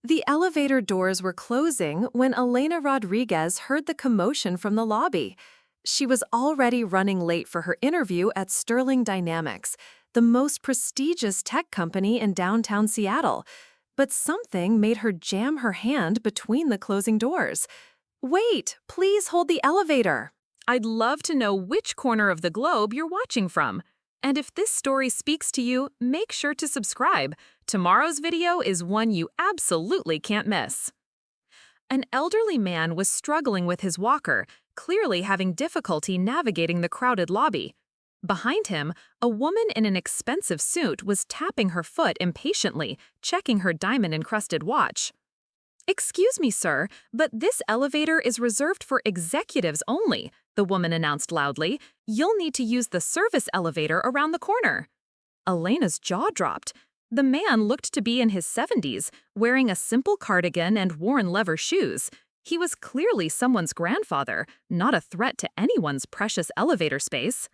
The elevator doors were closing when Elena Rodriguez heard the commotion from the lobby. She was already running late for her interview at Sterling Dynamics, the most prestigious tech company in downtown Seattle. But something made her jam her hand between the closing doors. "Wait, please hold the elevator." I'd love to know which corner of the globe you're watching from. And if this story speaks to you, make sure to subscribe. Tomorrow's video is one you absolutely can't miss. An elderly man was struggling with his walker, clearly having difficulty navigating the crowded lobby. Behind him, a woman in an expensive suit was tapping her foot impatiently, checking her diamond-encrusted watch. "Excuse me, sir, but this elevator is reserved for executives only," the woman announced loudly. "You'll need to use the service elevator around the corner." Elena's jaw dropped. The man looked to be in his 70s, wearing a simple cardigan and worn leather shoes. He was clearly someone's grandfather, not a threat to anyone's precious elevator space.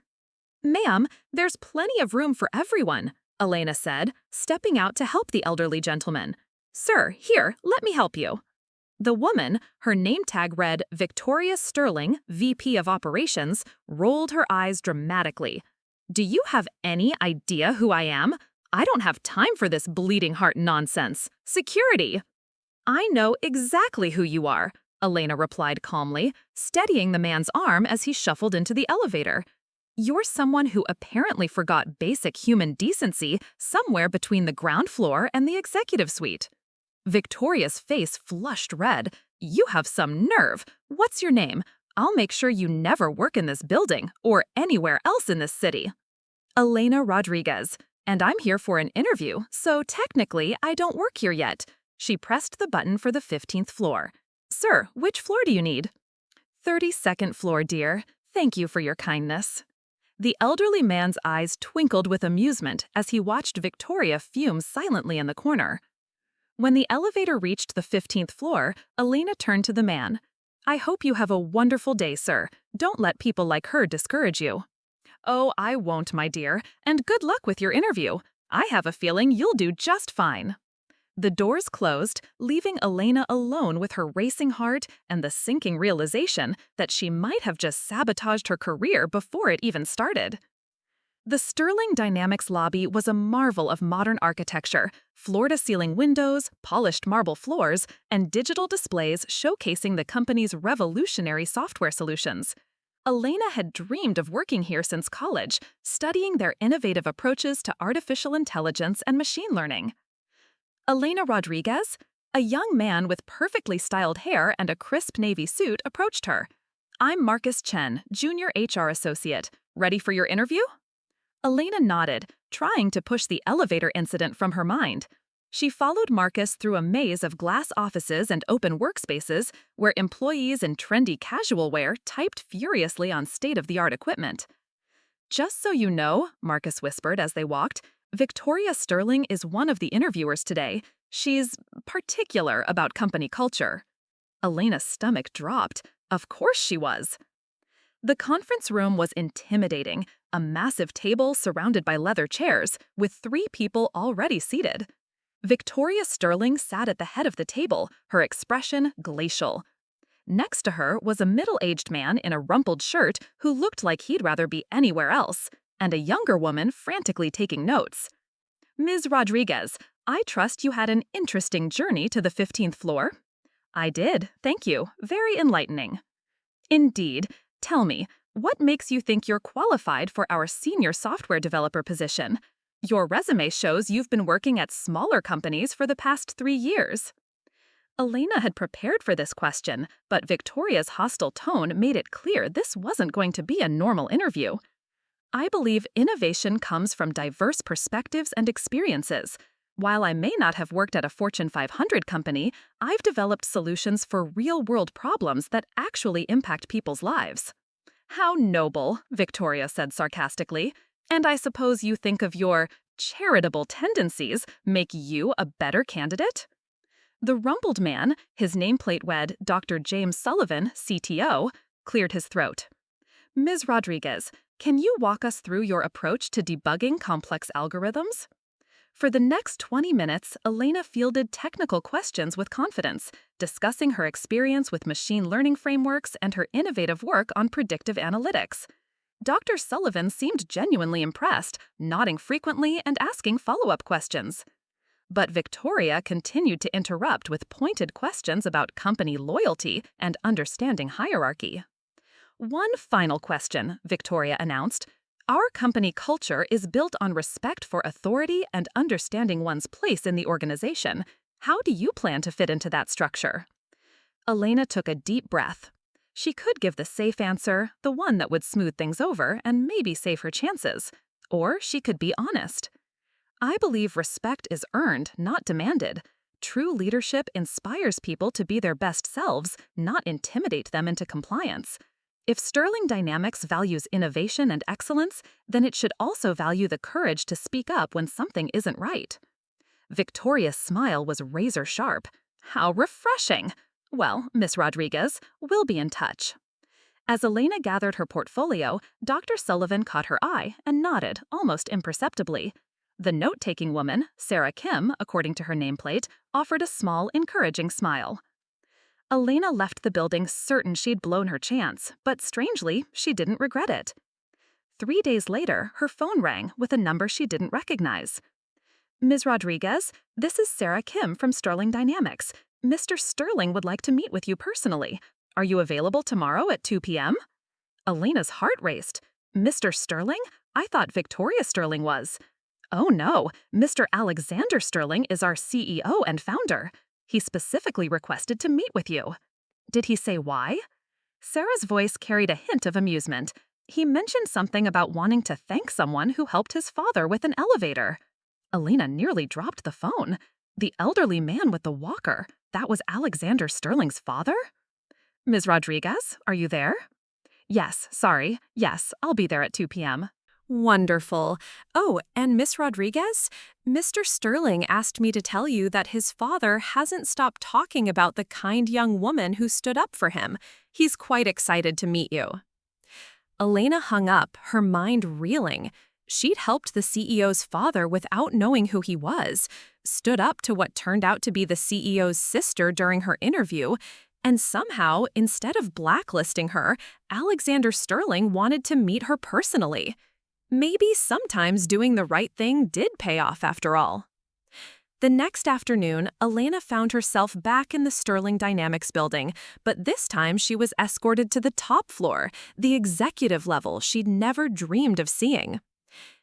"Ma'am, there's plenty of room for everyone," Elena said, stepping out to help the elderly gentleman. "Sir, here, let me help you." The woman, her name tag read Victoria Sterling, VP of Operations, rolled her eyes dramatically. "Do you have any idea who I am? I don't have time for this bleeding heart nonsense. Security!" "I know exactly who you are," Elena replied calmly, steadying the man's arm as he shuffled into the elevator. "You're someone who apparently forgot basic human decency somewhere between the ground floor and the executive suite." Victoria's face flushed red. "You have some nerve. What's your name? I'll make sure you never work in this building or anywhere else in this city." "Elena Rodriguez, and I'm here for an interview, so technically I don't work here yet." She pressed the button for the 15th floor. "Sir, which floor do you need?" 32nd floor, dear. Thank you for your kindness." The elderly man's eyes twinkled with amusement as he watched Victoria fume silently in the corner. When the elevator reached the 15th floor, Elena turned to the man. "I hope you have a wonderful day, sir. Don't let people like her discourage you." "Oh, I won't, my dear, and good luck with your interview. I have a feeling you'll do just fine." The doors closed, leaving Elena alone with her racing heart and the sinking realization that she might have just sabotaged her career before it even started. The Sterling Dynamics lobby was a marvel of modern architecture, floor-to-ceiling windows, polished marble floors, and digital displays showcasing the company's revolutionary software solutions. Elena had dreamed of working here since college, studying their innovative approaches to artificial intelligence and machine learning. Elena Rodriguez, a young man with perfectly styled hair and a crisp navy suit, approached her. "I'm Marcus Chen, Junior HR Associate. Ready for your interview?" Elena nodded, trying to push the elevator incident from her mind. She followed Marcus through a maze of glass offices and open workspaces where employees in trendy casual wear typed furiously on state-of-the-art equipment. "Just so you know," Marcus whispered as they walked, "Victoria Sterling is one of the interviewers today. She's particular about company culture." Elena's stomach dropped. Of course she was. The conference room was intimidating, a massive table surrounded by leather chairs, with 3 people already seated. Victoria Sterling sat at the head of the table, her expression glacial. Next to her was a middle-aged man in a rumpled shirt who looked like he'd rather be anywhere else, and a younger woman frantically taking notes. "Ms. Rodriguez, I trust you had an interesting journey to the 15th floor?" "I did, thank you. Very enlightening." "Indeed. Tell me, what makes you think you're qualified for our senior software developer position? Your resume shows you've been working at smaller companies for the past 3 years." Elena had prepared for this question, but Victoria's hostile tone made it clear this wasn't going to be a normal interview. "I believe innovation comes from diverse perspectives and experiences. While I may not have worked at a Fortune 500 company, I've developed solutions for real-world problems that actually impact people's lives." "How noble," Victoria said sarcastically. "And I suppose you think of your charitable tendencies make you a better candidate?" The rumpled man, his nameplate read Dr. James Sullivan, CTO, cleared his throat. "Ms. Rodriguez, can you walk us through your approach to debugging complex algorithms?" For the next 20 minutes, Elena fielded technical questions with confidence, discussing her experience with machine learning frameworks and her innovative work on predictive analytics. Dr. Sullivan seemed genuinely impressed, nodding frequently and asking follow-up questions. But Victoria continued to interrupt with pointed questions about company loyalty and understanding hierarchy. One final question, Victoria announced. Our company culture is built on respect for authority and understanding one's place in the organization. How do you plan to fit into that structure? Elena took a deep breath. She could give the safe answer, the one that would smooth things over and maybe save her chances. Or she could be honest. I believe respect is earned, not demanded. True leadership inspires people to be their best selves, not intimidate them into compliance. If Sterling Dynamics values innovation and excellence, then it should also value the courage to speak up when something isn't right. Victoria's smile was razor sharp. How refreshing! Well, Miss Rodriguez, we'll be in touch. As Elena gathered her portfolio, Dr. Sullivan caught her eye and nodded, almost imperceptibly. The note-taking woman, Sarah Kim, according to her nameplate, offered a small, encouraging smile. Elena left the building certain she'd blown her chance, but strangely, she didn't regret it. 3 days later, her phone rang with a number she didn't recognize. Ms. Rodriguez, this is Sarah Kim from Sterling Dynamics. Mr. Sterling would like to meet with you personally. Are you available tomorrow at 2 p.m.? Elena's heart raced. Mr. Sterling? I thought Victoria Sterling was. Oh no, Mr. Alexander Sterling is our CEO and founder. He specifically requested to meet with you. Did he say why? Sarah's voice carried a hint of amusement. He mentioned something about wanting to thank someone who helped his father with an elevator. Elena nearly dropped the phone. The elderly man with the walker, that was Alexander Sterling's father? Ms. Rodriguez, are you there? Yes, sorry. Yes, I'll be there at 2 p.m. Wonderful. Oh, and Miss Rodriguez, Mr. Sterling asked me to tell you that his father hasn't stopped talking about the kind young woman who stood up for him. He's quite excited to meet you. Elena hung up, her mind reeling. She'd helped the CEO's father without knowing who he was, stood up to what turned out to be the CEO's sister during her interview, and somehow, instead of blacklisting her, Alexander Sterling wanted to meet her personally. Maybe sometimes doing the right thing did pay off after all. The next afternoon, Elena found herself back in the Sterling Dynamics building, but this time she was escorted to the top floor, the executive level she'd never dreamed of seeing.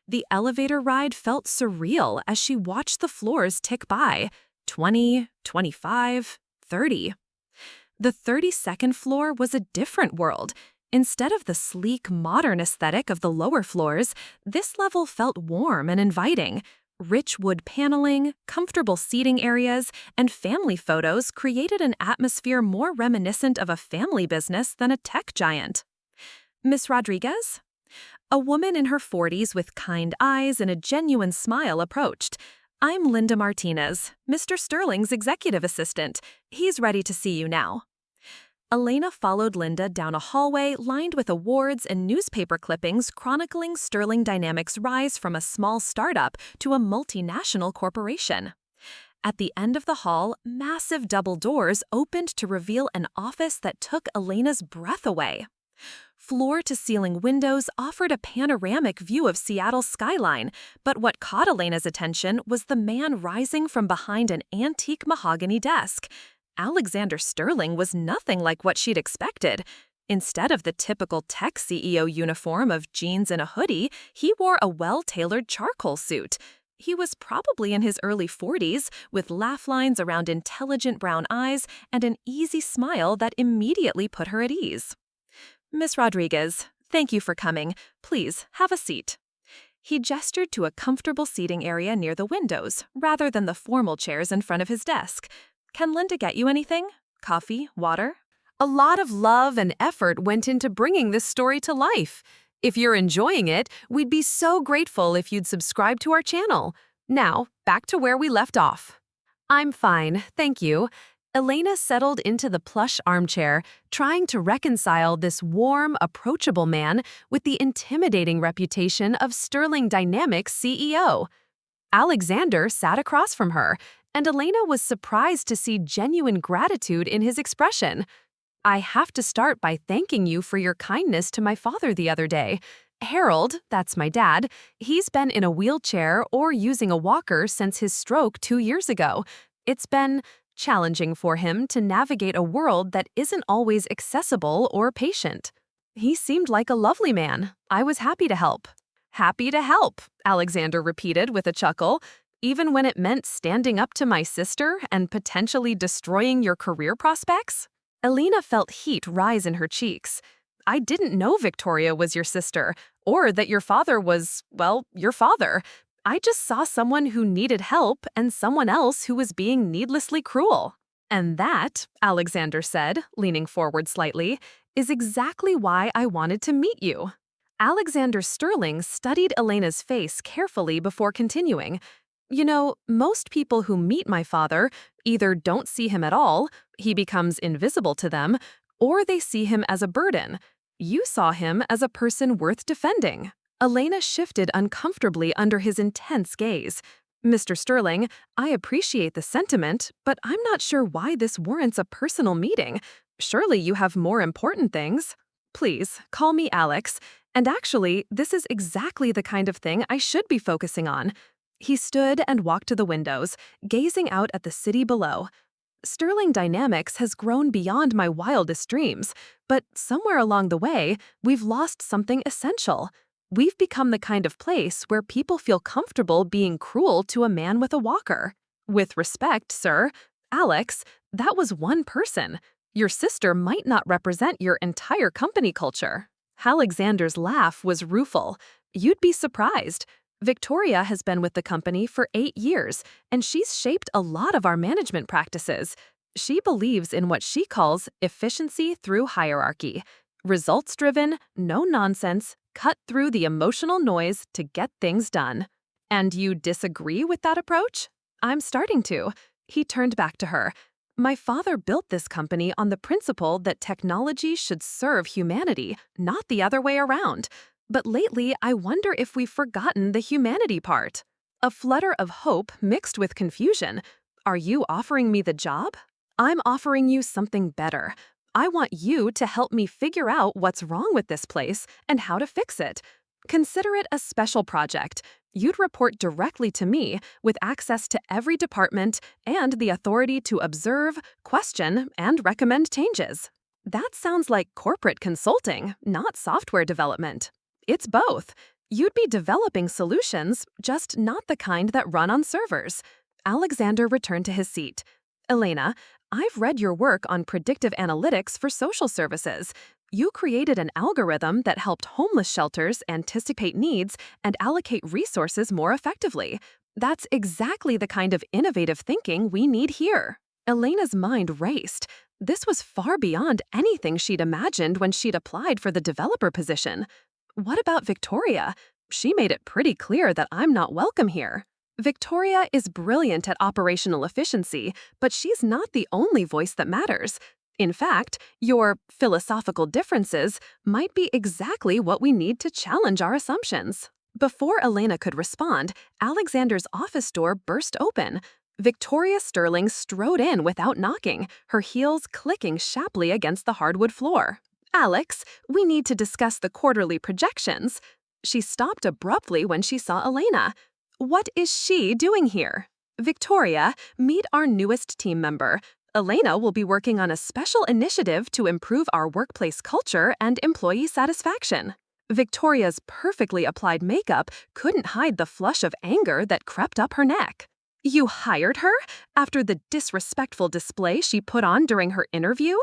The elevator ride felt surreal as she watched the floors tick by, 20, 25, 30. The 32nd floor was a different world. Instead of the sleek, modern aesthetic of the lower floors, this level felt warm and inviting. Rich wood paneling, comfortable seating areas, and family photos created an atmosphere more reminiscent of a family business than a tech giant. Miss Rodriguez? A woman in her 40s with kind eyes and a genuine smile approached. I'm Linda Martinez, Mr. Sterling's executive assistant. He's ready to see you now. Elena followed Linda down a hallway lined with awards and newspaper clippings chronicling Sterling Dynamics' rise from a small startup to a multinational corporation. At the end of the hall, massive double doors opened to reveal an office that took Elena's breath away. Floor-to-ceiling windows offered a panoramic view of Seattle's skyline, but what caught Elena's attention was the man rising from behind an antique mahogany desk. Alexander Sterling was nothing like what she'd expected. Instead of the typical tech CEO uniform of jeans and a hoodie, he wore a well-tailored charcoal suit. He was probably in his early 40s, with laugh lines around intelligent brown eyes and an easy smile that immediately put her at ease. Miss Rodriguez, thank you for coming. Please, have a seat. He gestured to a comfortable seating area near the windows, rather than the formal chairs in front of his desk. Can Linda get you anything? Coffee? Water? A lot of love and effort went into bringing this story to life. If you're enjoying it, we'd be so grateful if you'd subscribe to our channel. Now, back to where we left off. I'm fine, thank you. Elena settled into the plush armchair, trying to reconcile this warm, approachable man with the intimidating reputation of Sterling Dynamics CEO. Alexander sat across from her, and Elena was surprised to see genuine gratitude in his expression. I have to start by thanking you for your kindness to my father the other day. Harold, that's my dad, he's been in a wheelchair or using a walker since his stroke 2 years ago. It's been challenging for him to navigate a world that isn't always accessible or patient. He seemed like a lovely man. I was happy to help. Happy to help, Alexander repeated with a chuckle, even when it meant standing up to my sister and potentially destroying your career prospects? Elena felt heat rise in her cheeks. I didn't know Victoria was your sister, or that your father was, well, your father. I just saw someone who needed help and someone else who was being needlessly cruel. And that, Alexander said, leaning forward slightly, is exactly why I wanted to meet you. Alexander Sterling studied Elena's face carefully before continuing. You know, most people who meet my father either don't see him at all, he becomes invisible to them, or they see him as a burden. You saw him as a person worth defending. Elena shifted uncomfortably under his intense gaze. Mr. Sterling, I appreciate the sentiment, but I'm not sure why this warrants a personal meeting. Surely you have more important things. Please, call me Alex. And actually, this is exactly the kind of thing I should be focusing on. He stood and walked to the windows, gazing out at the city below. Sterling Dynamics has grown beyond my wildest dreams, but somewhere along the way, we've lost something essential. We've become the kind of place where people feel comfortable being cruel to a man with a walker. With respect, sir, Alex, that was one person. Your sister might not represent your entire company culture. Alexander's laugh was rueful. You'd be surprised. Victoria has been with the company for 8 years, and she's shaped a lot of our management practices. She believes in what she calls efficiency through hierarchy. Results-driven, no nonsense, cut through the emotional noise to get things done. And you disagree with that approach? I'm starting to. He turned back to her. My father built this company on the principle that technology should serve humanity, not the other way around. But lately, I wonder if we've forgotten the humanity part. A flutter of hope mixed with confusion. Are you offering me the job? I'm offering you something better. I want you to help me figure out what's wrong with this place and how to fix it. Consider it a special project. You'd report directly to me with access to every department and the authority to observe, question, and recommend changes. That sounds like corporate consulting, not software development. It's both. You'd be developing solutions, just not the kind that run on servers. Alexander returned to his seat. Elena, I've read your work on predictive analytics for social services. You created an algorithm that helped homeless shelters anticipate needs and allocate resources more effectively. That's exactly the kind of innovative thinking we need here. Elena's mind raced. This was far beyond anything she'd imagined when she'd applied for the developer position. What about Victoria? She made it pretty clear that I'm not welcome here. Victoria is brilliant at operational efficiency, but she's not the only voice that matters. In fact, your philosophical differences might be exactly what we need to challenge our assumptions. Before Elena could respond, Alexander's office door burst open. Victoria Sterling strode in without knocking, her heels clicking sharply against the hardwood floor. Alex, we need to discuss the quarterly projections. She stopped abruptly when she saw Elena. What is she doing here? Victoria, meet our newest team member. Elena will be working on a special initiative to improve our workplace culture and employee satisfaction. Victoria's perfectly applied makeup couldn't hide the flush of anger that crept up her neck. You hired her after the disrespectful display she put on during her interview?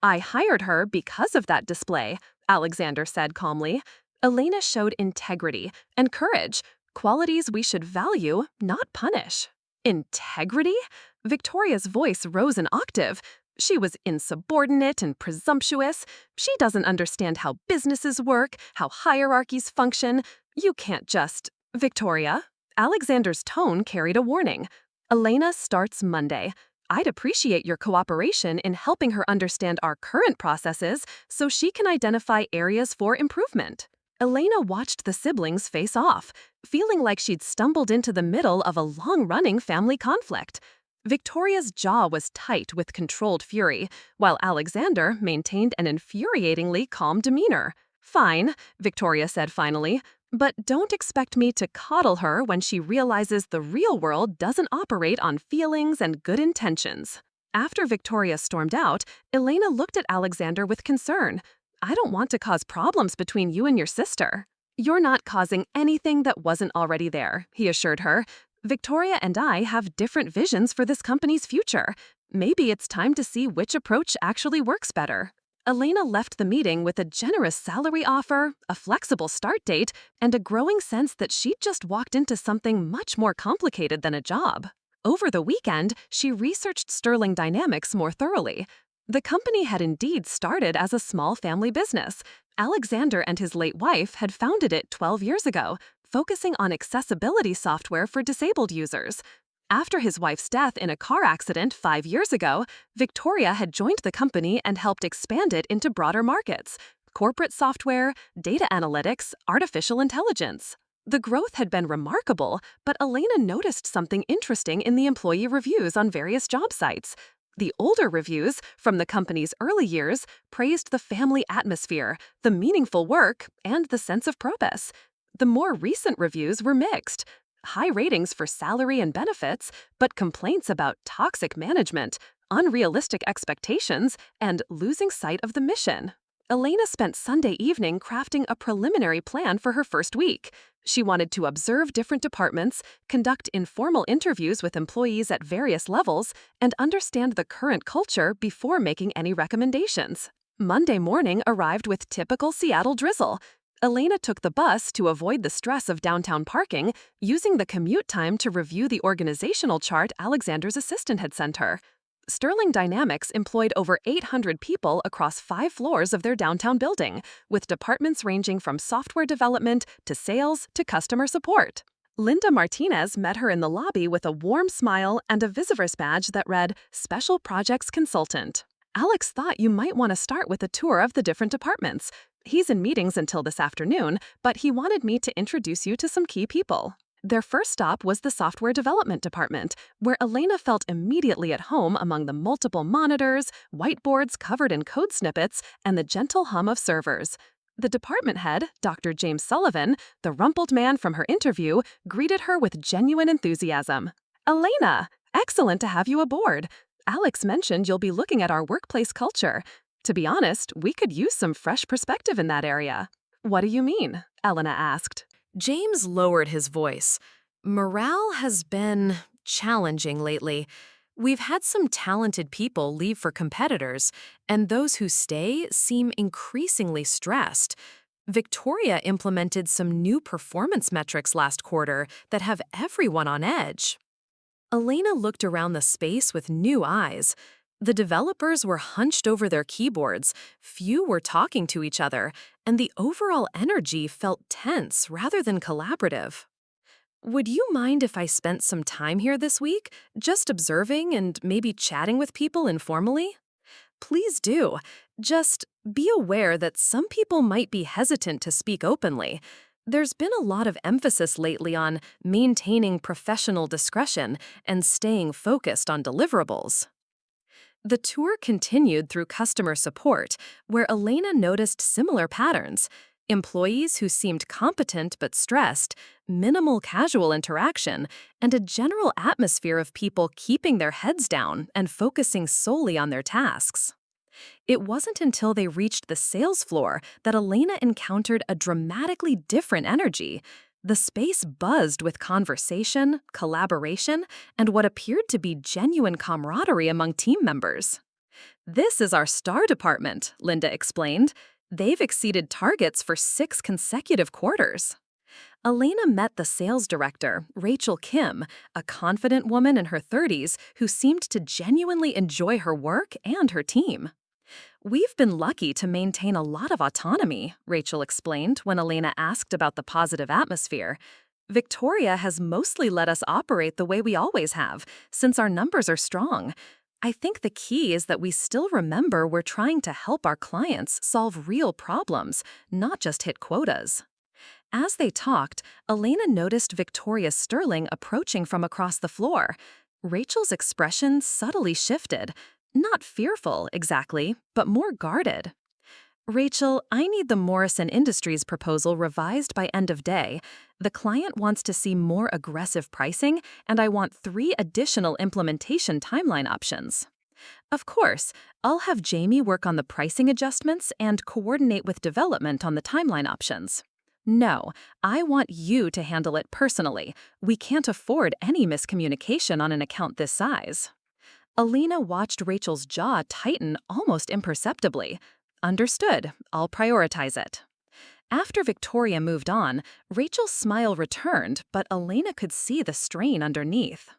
I hired her because of that display, Alexander said calmly. Elena showed integrity and courage, qualities we should value, not punish. Integrity? Victoria's voice rose an octave. She was insubordinate and presumptuous. She doesn't understand how businesses work, how hierarchies function. You can't just… Victoria? Alexander's tone carried a warning. Elena starts Monday. I'd appreciate your cooperation in helping her understand our current processes so she can identify areas for improvement. Elena watched the siblings face off, feeling like she'd stumbled into the middle of a long-running family conflict. Victoria's jaw was tight with controlled fury, while Alexander maintained an infuriatingly calm demeanor. "Fine," Victoria said finally, "but don't expect me to coddle her when she realizes the real world doesn't operate on feelings and good intentions." After Victoria stormed out, Elena looked at Alexander with concern. "I don't want to cause problems between you and your sister." "You're not causing anything that wasn't already there," he assured her. "Victoria and I have different visions for this company's future. Maybe it's time to see which approach actually works better." Elena left the meeting with a generous salary offer, a flexible start date, and a growing sense that she'd just walked into something much more complicated than a job. Over the weekend, she researched Sterling Dynamics more thoroughly. The company had indeed started as a small family business. Alexander and his late wife had founded it 12 years ago, focusing on accessibility software for disabled users. After his wife's death in a car accident 5 years ago, Victoria had joined the company and helped expand it into broader markets: corporate software, data analytics, artificial intelligence. The growth had been remarkable, but Elena noticed something interesting in the employee reviews on various job sites. The older reviews, from the company's early years, praised the family atmosphere, the meaningful work, and the sense of purpose. The more recent reviews were mixed. High ratings for salary and benefits, but complaints about toxic management, unrealistic expectations, and losing sight of the mission. Elena spent Sunday evening crafting a preliminary plan for her first week. She wanted to observe different departments, conduct informal interviews with employees at various levels, and understand the current culture before making any recommendations. Monday morning arrived with typical Seattle drizzle. Elena took the bus to avoid the stress of downtown parking, using the commute time to review the organizational chart Alexander's assistant had sent her. Sterling Dynamics employed over 800 people across 5 floors of their downtown building, with departments ranging from software development to sales to customer support. Linda Martinez met her in the lobby with a warm smile and a visitor's badge that read Special Projects Consultant. "Alex thought you might want to start with a tour of the different departments. He's in meetings until this afternoon, but he wanted me to introduce you to some key people." Their first stop was the software development department, where Elena felt immediately at home among the multiple monitors, whiteboards covered in code snippets, and the gentle hum of servers. The department head, Dr. James Sullivan, the rumpled man from her interview, greeted her with genuine enthusiasm. "Elena, excellent to have you aboard. Alex mentioned you'll be looking at our workplace culture. To be honest, we could use some fresh perspective in that area." "What do you mean?" Elena asked. James lowered his voice. "Morale has been challenging lately. We've had some talented people leave for competitors, and those who stay seem increasingly stressed. Victoria implemented some new performance metrics last quarter that have everyone on edge." Elena looked around the space with new eyes. The developers were hunched over their keyboards, few were talking to each other, and the overall energy felt tense rather than collaborative. "Would you mind if I spent some time here this week, just observing and maybe chatting with people informally?" "Please do. Just be aware that some people might be hesitant to speak openly. There's been a lot of emphasis lately on maintaining professional discretion and staying focused on deliverables." The tour continued through customer support, where Elena noticed similar patterns: employees who seemed competent but stressed, minimal casual interaction, and a general atmosphere of people keeping their heads down and focusing solely on their tasks. It wasn't until they reached the sales floor that Elena encountered a dramatically different energy. The space buzzed with conversation, collaboration, and what appeared to be genuine camaraderie among team members. "This is our star department," Linda explained. "They've exceeded targets for 6 consecutive quarters." Elena met the sales director, Rachel Kim, a confident woman in her 30s who seemed to genuinely enjoy her work and her team. "We've been lucky to maintain a lot of autonomy," Rachel explained when Elena asked about the positive atmosphere. "Victoria has mostly let us operate the way we always have, since our numbers are strong. I think the key is that we still remember we're trying to help our clients solve real problems, not just hit quotas. As they talked, Elena noticed Victoria Sterling approaching from across the floor. Rachel's expression subtly shifted. Not fearful, exactly, but more guarded. Rachel, I need the Morrison Industries proposal revised by end of day. The client wants to see more aggressive pricing, and I want 3 additional implementation timeline options. Of course, I'll have Jamie work on the pricing adjustments and coordinate with development on the timeline options. No, I want you to handle it personally. We can't afford any miscommunication on an account this size. Alina watched Rachel's jaw tighten almost imperceptibly. Understood, I'll prioritize it. After Victoria moved on, Rachel's smile returned, but Elena could see the strain underneath.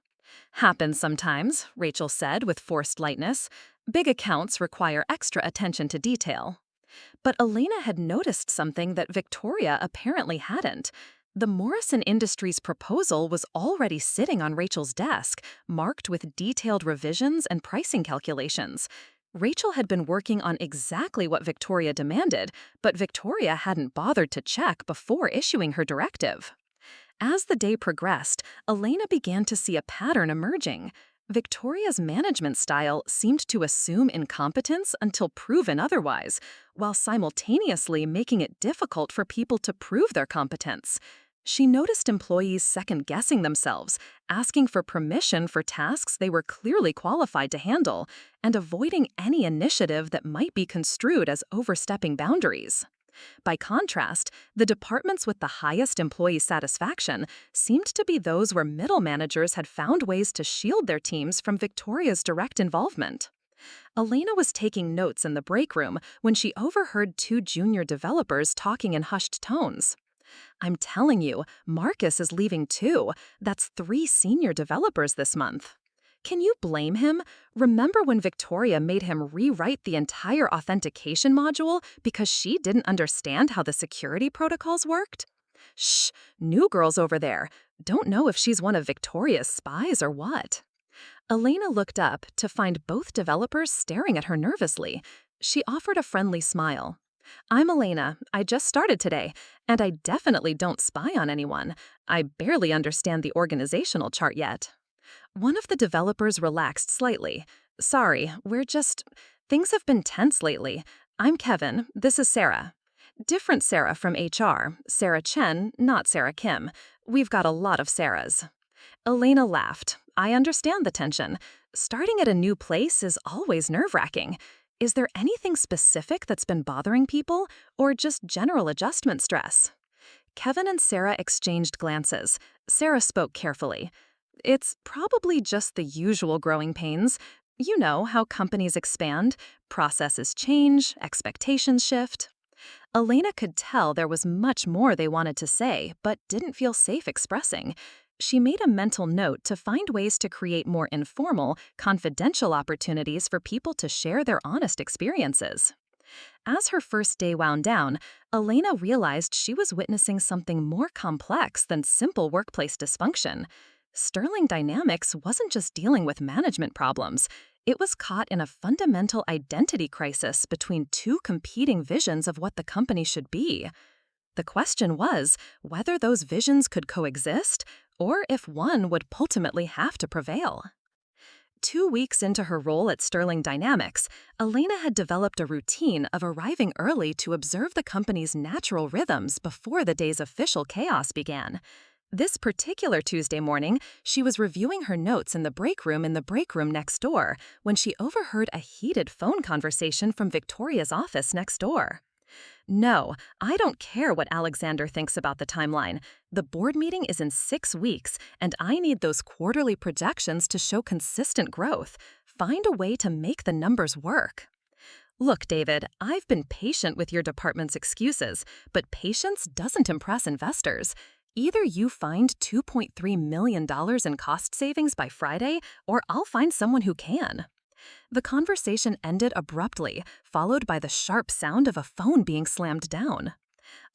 Happens sometimes, Rachel said with forced lightness. Big accounts require extra attention to detail. But Elena had noticed something that Victoria apparently hadn't. The Morrison Industries proposal was already sitting on Rachel's desk, marked with detailed revisions and pricing calculations. Rachel had been working on exactly what Victoria demanded, but Victoria hadn't bothered to check before issuing her directive. As the day progressed, Elena began to see a pattern emerging. Victoria's management style seemed to assume incompetence until proven otherwise, while simultaneously making it difficult for people to prove their competence. She noticed employees second-guessing themselves, asking for permission for tasks they were clearly qualified to handle, and avoiding any initiative that might be construed as overstepping boundaries. By contrast, the departments with the highest employee satisfaction seemed to be those where middle managers had found ways to shield their teams from Victoria's direct involvement. Elena was taking notes in the break room when she overheard 2 junior developers talking in hushed tones. I'm telling you, Marcus is leaving too. That's 3 senior developers this month. Can you blame him? Remember when Victoria made him rewrite the entire authentication module because she didn't understand how the security protocols worked? Shh, new girl's over there. Don't know if she's one of Victoria's spies or what. Elena looked up to find both developers staring at her nervously. She offered a friendly smile. I'm Elena. I just started today, and I definitely don't spy on anyone. I barely understand the organizational chart yet. One of the developers relaxed slightly. Sorry, things have been tense lately. I'm Kevin. This is Sarah. Different Sarah from HR. Sarah Chen, not Sarah Kim. We've got a lot of Sarahs. Elena laughed. I understand the tension. Starting at a new place is always nerve-wracking. Is there anything specific that's been bothering people, or just general adjustment stress? Kevin and Sarah exchanged glances. Sarah spoke carefully. It's probably just the usual growing pains. You know how companies expand, processes change, expectations shift. Elena could tell there was much more they wanted to say, but didn't feel safe expressing. She made a mental note to find ways to create more informal, confidential opportunities for people to share their honest experiences. As her first day wound down, Elena realized she was witnessing something more complex than simple workplace dysfunction. Sterling Dynamics wasn't just dealing with management problems. It was caught in a fundamental identity crisis between 2 competing visions of what the company should be. The question was whether those visions could coexist, or if one would ultimately have to prevail. 2 weeks into her role at Sterling Dynamics, Elena had developed a routine of arriving early to observe the company's natural rhythms before the day's official chaos began. This particular Tuesday morning, she was reviewing her notes in the break room next door when she overheard a heated phone conversation from Victoria's office next door. No, I don't care what Alexander thinks about the timeline. The board meeting is in 6 weeks, and I need those quarterly projections to show consistent growth. Find a way to make the numbers work. Look, David, I've been patient with your department's excuses, but patience doesn't impress investors. Either you find $2.3 million in cost savings by Friday, or I'll find someone who can. The conversation ended abruptly, followed by the sharp sound of a phone being slammed down.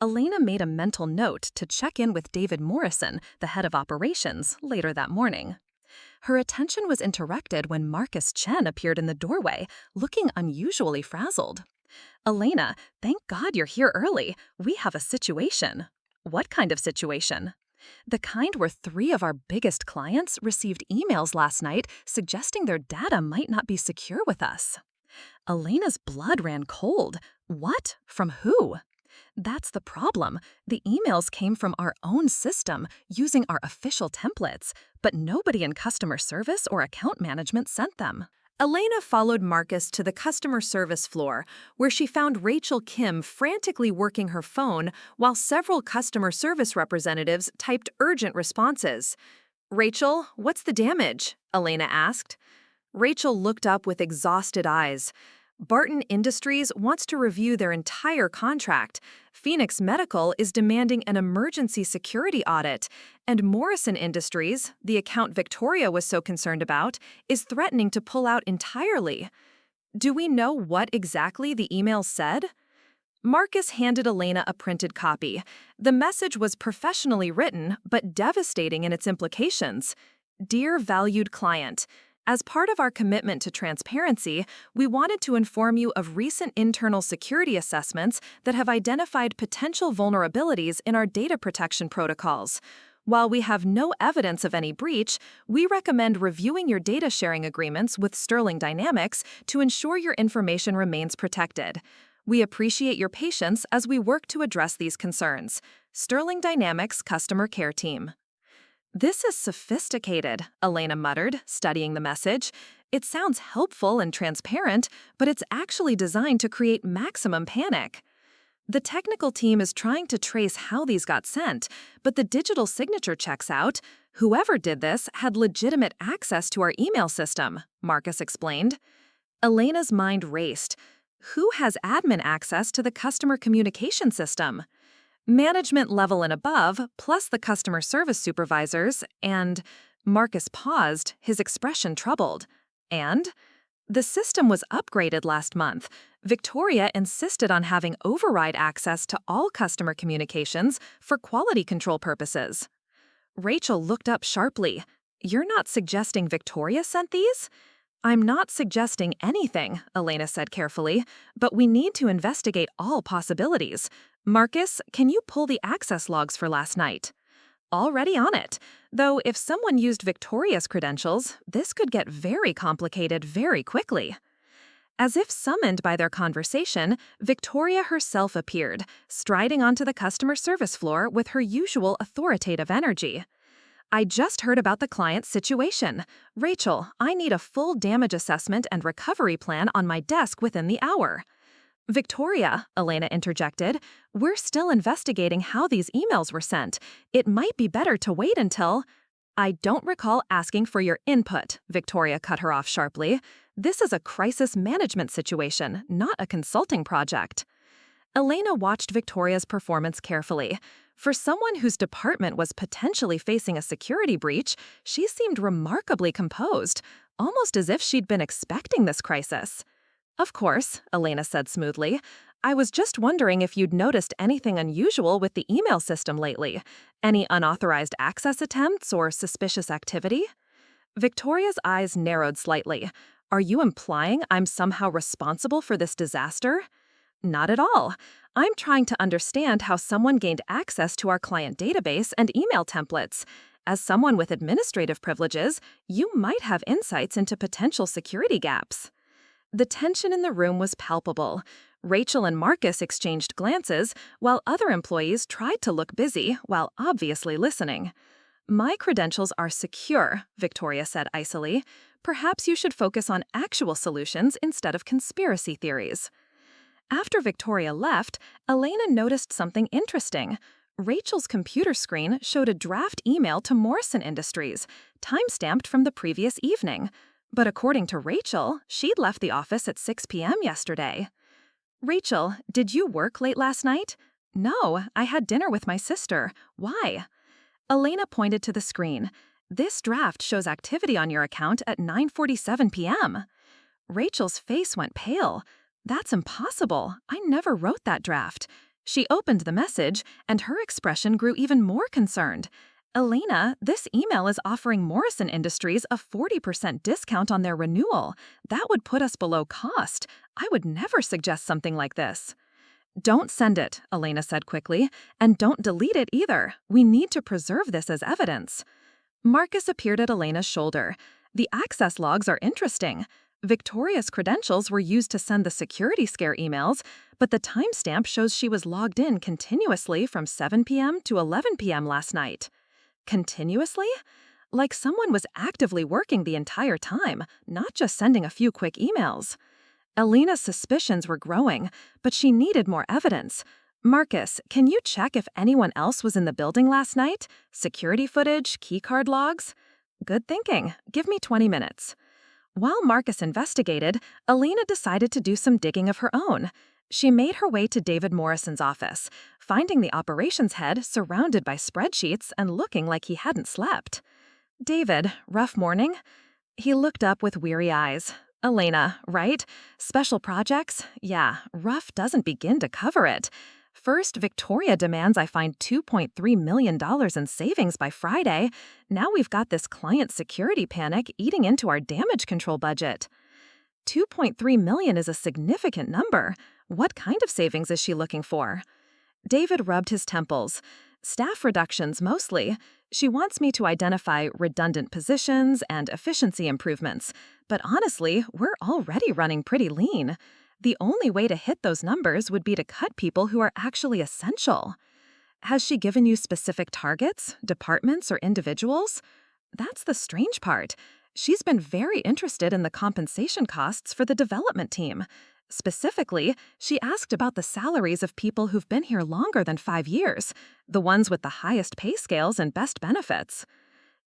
Elena made a mental note to check in with David Morrison, the head of operations, later that morning. Her attention was interrupted when Marcus Chen appeared in the doorway, looking unusually frazzled. "Elena, thank God you're here early. We have a situation." "What kind of situation?" "The kind where 3 of our biggest clients received emails last night suggesting their data might not be secure with us." Elena's blood ran cold. "What? From who?" "That's the problem. The emails came from our own system using our official templates, but nobody in customer service or account management sent them." Elena followed Marcus to the customer service floor, where she found Rachel Kim frantically working her phone while several customer service representatives typed urgent responses. "Rachel, what's the damage?" Elena asked. Rachel looked up with exhausted eyes. "Barton Industries wants to review their entire contract. Phoenix Medical is demanding an emergency security audit. And Morrison Industries, the account Victoria was so concerned about, is threatening to pull out entirely." "Do we know what exactly the email said?" Marcus handed Elena a printed copy. The message was professionally written, but devastating in its implications. "Dear valued client, as part of our commitment to transparency, we wanted to inform you of recent internal security assessments that have identified potential vulnerabilities in our data protection protocols. While we have no evidence of any breach, we recommend reviewing your data sharing agreements with Sterling Dynamics to ensure your information remains protected. We appreciate your patience as we work to address these concerns. Sterling Dynamics Customer Care Team." "This is sophisticated," Elena muttered, studying the message. "It sounds helpful and transparent, but it's actually designed to create maximum panic." "The technical team is trying to trace how these got sent, but the digital signature checks out. Whoever did this had legitimate access to our email system," Marcus explained. Elena's mind raced. Who has admin access to the customer communication system? "Management level and above, plus the customer service supervisors, and—" Marcus paused, his expression troubled. "And?" "The system was upgraded last month. Victoria insisted on having override access to all customer communications for quality control purposes." Rachel looked up sharply. "You're not suggesting Victoria sent these?" "I'm not suggesting anything," Elena said carefully, "but we need to investigate all possibilities. Marcus, can you pull the access logs for last night?" "Already on it. Though if someone used Victoria's credentials, this could get very complicated very quickly." As if summoned by their conversation, Victoria herself appeared, striding onto the customer service floor with her usual authoritative energy. "I just heard about the client's situation. Rachel, I need a full damage assessment and recovery plan on my desk within the hour." "Victoria," Elena interjected, "we're still investigating how these emails were sent. It might be better to wait until—" "I don't recall asking for your input," Victoria cut her off sharply. "This is a crisis management situation, not a consulting project." Elena watched Victoria's performance carefully. For someone whose department was potentially facing a security breach, she seemed remarkably composed, almost as if she'd been expecting this crisis. "Of course," Elena said smoothly. "I was just wondering if you'd noticed anything unusual with the email system lately. Any unauthorized access attempts or suspicious activity?" Victoria's eyes narrowed slightly. "Are you implying I'm somehow responsible for this disaster?" "Not at all. I'm trying to understand how someone gained access to our client database and email templates. As someone with administrative privileges, you might have insights into potential security gaps." The tension in the room was palpable. Rachel and Marcus exchanged glances, while other employees tried to look busy while obviously listening. "My credentials are secure," Victoria said icily. "Perhaps you should focus on actual solutions instead of conspiracy theories." After Victoria left, Elena noticed something interesting. Rachel's computer screen showed a draft email to Morrison Industries, time-stamped from the previous evening. But according to Rachel, she'd left the office at 6 p.m. yesterday. "Rachel, did you work late last night?" "No, I had dinner with my sister. Why?" Elena pointed to the screen. "This draft shows activity on your account at 9:47 p.m. Rachel's face went pale. "That's impossible. I never wrote that draft." She opened the message, and her expression grew even more concerned. Elena, this email is offering Morrison Industries a 40% discount on their renewal. That would put us below cost. I would never suggest something like this. Don't send it, Elena said quickly, and don't delete it either. We need to preserve this as evidence. Marcus appeared at Elena's shoulder. The access logs are interesting. Victoria's credentials were used to send the security scare emails, but the timestamp shows she was logged in continuously from 7 p.m. to 11 p.m. last night. Continuously? Like someone was actively working the entire time, not just sending a few quick emails. Elena's suspicions were growing, but she needed more evidence. Marcus, can you check if anyone else was in the building last night? Security footage, keycard logs? Good thinking. Give me 20 minutes. While Marcus investigated, Elena decided to do some digging of her own. She made her way to David Morrison's office, finding the operations head surrounded by spreadsheets and looking like he hadn't slept. David, rough morning? He looked up with weary eyes. Elena, right? Special projects? Yeah, rough doesn't begin to cover it. First, Victoria demands I find $2.3 million in savings by Friday. Now we've got this client security panic eating into our damage control budget. $2.3 million is a significant number. What kind of savings is she looking for? David rubbed his temples. Staff reductions mostly. She wants me to identify redundant positions and efficiency improvements. But honestly, we're already running pretty lean. The only way to hit those numbers would be to cut people who are actually essential. Has she given you specific targets, departments, or individuals? That's the strange part. She's been very interested in the compensation costs for the development team. Specifically, she asked about the salaries of people who've been here longer than 5 years, the ones with the highest pay scales and best benefits.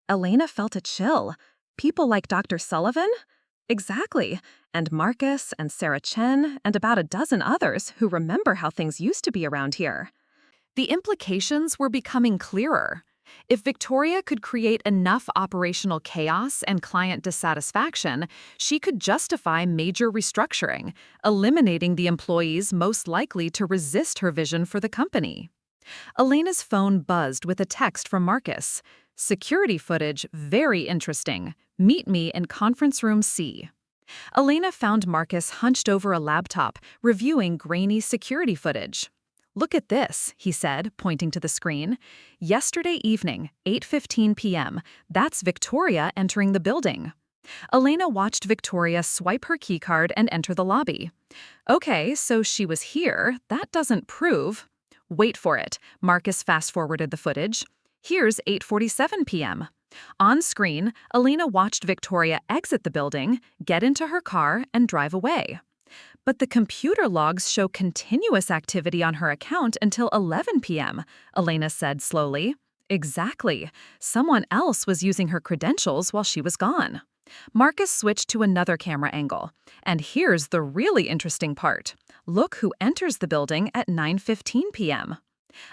Elena felt a chill. People like Dr. Sullivan? Exactly. And Marcus and Sarah Chen and about a dozen others who remember how things used to be around here. The implications were becoming clearer. If Victoria could create enough operational chaos and client dissatisfaction, she could justify major restructuring, eliminating the employees most likely to resist her vision for the company. Elena's phone buzzed with a text from Marcus. Security footage, very interesting. Meet me in conference room C. Elena found Marcus hunched over a laptop, reviewing grainy security footage. Look at this, he said, pointing to the screen. Yesterday evening, 8:15 p.m., that's Victoria entering the building. Elena watched Victoria swipe her keycard and enter the lobby. Okay, so she was here. That doesn't prove. Wait for it. Marcus fast-forwarded the footage. Here's 8:47 p.m. On screen, Elena watched Victoria exit the building, get into her car, and drive away. But the computer logs show continuous activity on her account until 11 p.m., Elena said slowly. Exactly. Someone else was using her credentials while she was gone. Marcus switched to another camera angle. And here's the really interesting part. Look who enters the building at 9:15 p.m.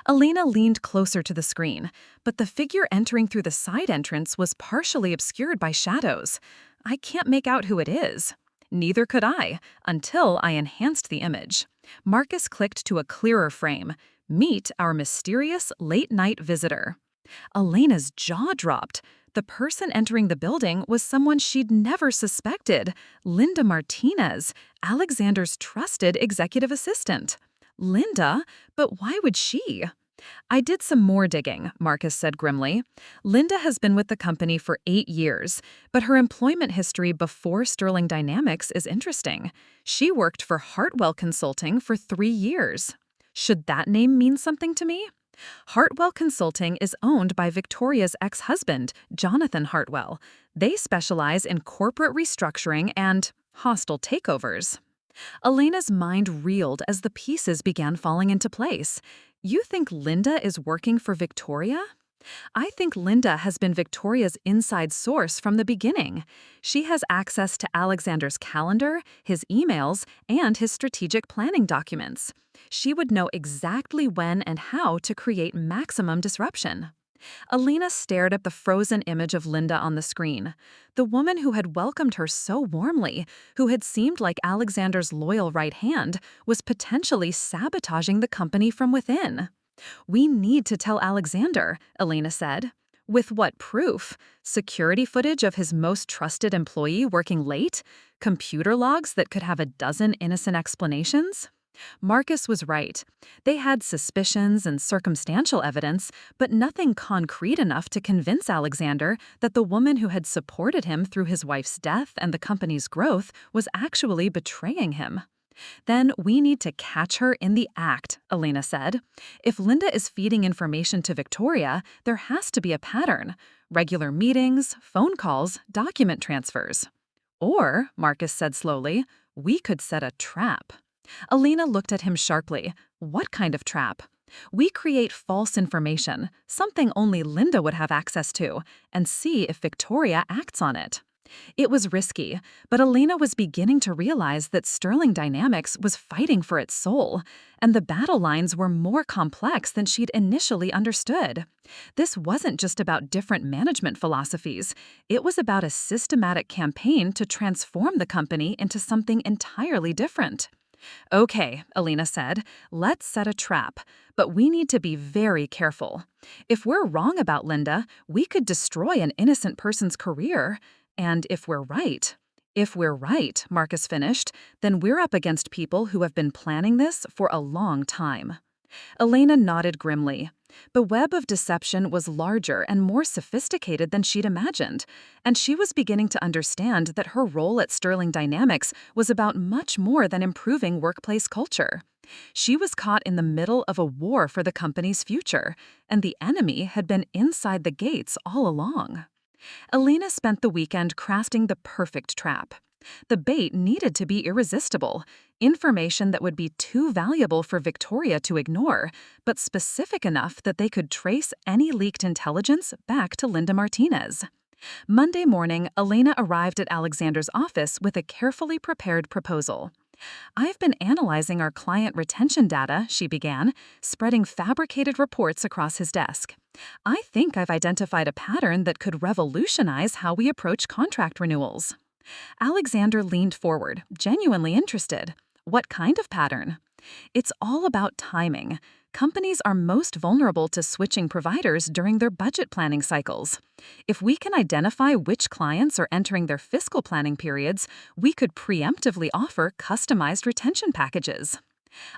Elena leaned closer to the screen, but the figure entering through the side entrance was partially obscured by shadows. I can't make out who it is. Neither could I, until I enhanced the image. Marcus clicked to a clearer frame. Meet our mysterious late-night visitor. Elena's jaw dropped. The person entering the building was someone she'd never suspected. Linda Martinez, Alexander's trusted executive assistant. Linda? But why would she? I did some more digging, Marcus said grimly. Linda has been with the company for 8 years, but her employment history before Sterling Dynamics is interesting. She worked for Hartwell Consulting for 3 years. Should that name mean something to me? Hartwell Consulting is owned by Victoria's ex-husband, Jonathan Hartwell. They specialize in corporate restructuring and hostile takeovers. Elena's mind reeled as the pieces began falling into place. You think Linda is working for Victoria? I think Linda has been Victoria's inside source from the beginning. She has access to Alexander's calendar, his emails, and his strategic planning documents. She would know exactly when and how to create maximum disruption. Elena stared at the frozen image of Linda on the screen. The woman who had welcomed her so warmly, who had seemed like Alexander's loyal right hand, was potentially sabotaging the company from within. We need to tell Alexander, Elena said. With what proof? Security footage of his most trusted employee working late? Computer logs that could have a dozen innocent explanations? Marcus was right. They had suspicions and circumstantial evidence, but nothing concrete enough to convince Alexander that the woman who had supported him through his wife's death and the company's growth was actually betraying him. Then we need to catch her in the act, Elena said. If Linda is feeding information to Victoria, there has to be a pattern. Regular meetings, phone calls, document transfers. Or, Marcus said slowly, we could set a trap. Elena looked at him sharply. What kind of trap? We create false information, something only Linda would have access to, and see if Victoria acts on it. It was risky, but Elena was beginning to realize that Sterling Dynamics was fighting for its soul, and the battle lines were more complex than she'd initially understood. This wasn't just about different management philosophies. It was about a systematic campaign to transform the company into something entirely different. Okay, Elena said, let's set a trap, but we need to be very careful. If we're wrong about Linda, we could destroy an innocent person's career. And if we're right, Marcus finished, then we're up against people who have been planning this for a long time. Elena nodded grimly. The web of deception was larger and more sophisticated than she'd imagined, and she was beginning to understand that her role at Sterling Dynamics was about much more than improving workplace culture. She was caught in the middle of a war for the company's future, and the enemy had been inside the gates all along. Elena spent the weekend crafting the perfect trap. The bait needed to be irresistible, information that would be too valuable for Victoria to ignore, but specific enough that they could trace any leaked intelligence back to Linda Martinez. Monday morning, Elena arrived at Alexander's office with a carefully prepared proposal. I've been analyzing our client retention data, she began, spreading fabricated reports across his desk. I think I've identified a pattern that could revolutionize how we approach contract renewals. Alexander leaned forward, genuinely interested. What kind of pattern? It's all about timing. Companies are most vulnerable to switching providers during their budget planning cycles. If we can identify which clients are entering their fiscal planning periods, we could preemptively offer customized retention packages.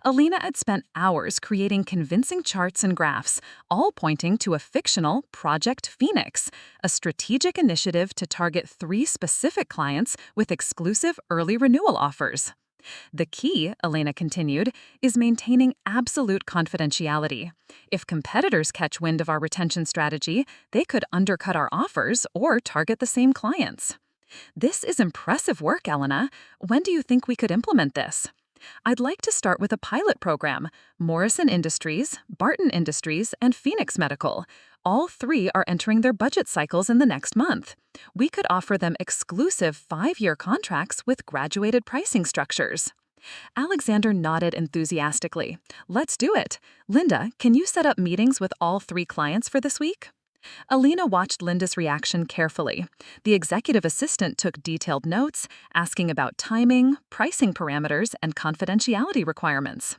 Elena had spent hours creating convincing charts and graphs, all pointing to a fictional Project Phoenix, a strategic initiative to target 3 specific clients with exclusive early renewal offers. The key, Elena continued, is maintaining absolute confidentiality. If competitors catch wind of our retention strategy, they could undercut our offers or target the same clients. This is impressive work, Elena. When do you think we could implement this? I'd like to start with a pilot program. Morrison Industries, Barton Industries, and Phoenix Medical. All 3 are entering their budget cycles in the next month. We could offer them exclusive 5-year contracts with graduated pricing structures. Alexander nodded enthusiastically. Let's do it. Linda, can you set up meetings with all 3 clients for this week? Elena watched Linda's reaction carefully. The executive assistant took detailed notes, asking about timing, pricing parameters, and confidentiality requirements.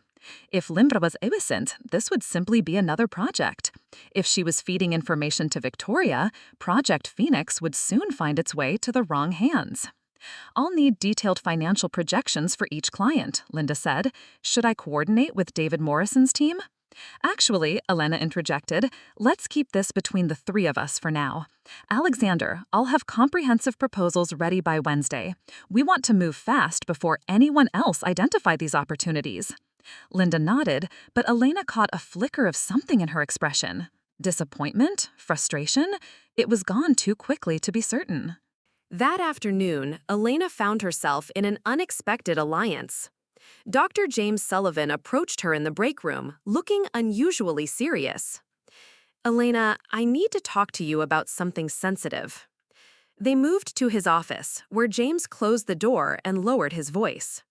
If Linda was absent, this would simply be another project. If she was feeding information to Victoria, Project Phoenix would soon find its way to the wrong hands. I'll need detailed financial projections for each client, Linda said. Should I coordinate with David Morrison's team? Actually, Elena interjected, let's keep this between the 3 of us for now. Alexander, I'll have comprehensive proposals ready by Wednesday. We want to move fast before anyone else identify these opportunities. Linda nodded, but Elena caught a flicker of something in her expression. Disappointment? Frustration? It was gone too quickly to be certain. That afternoon, Elena found herself in an unexpected alliance. Dr. James Sullivan approached her in the break room, looking unusually serious. Elena, I need to talk to you about something sensitive. They moved to his office, where James closed the door and lowered his voice.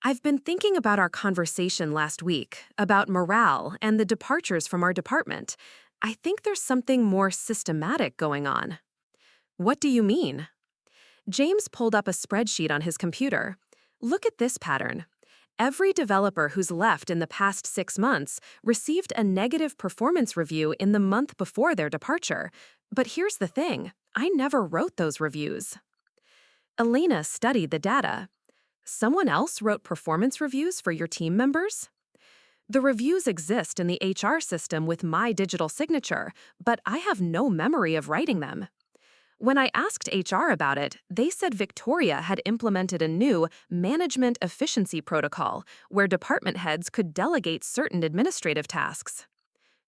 I've been thinking about our conversation last week, about morale and the departures from our department. I think there's something more systematic going on. What do you mean? James pulled up a spreadsheet on his computer. Look at this pattern. Every developer who's left in the past 6 months received a negative performance review in the month before their departure. But here's the thing, I never wrote those reviews. Elena studied the data. Someone else wrote performance reviews for your team members? The reviews exist in the HR system with my digital signature, but I have no memory of writing them. When I asked HR about it, they said Victoria had implemented a new management efficiency protocol where department heads could delegate certain administrative tasks.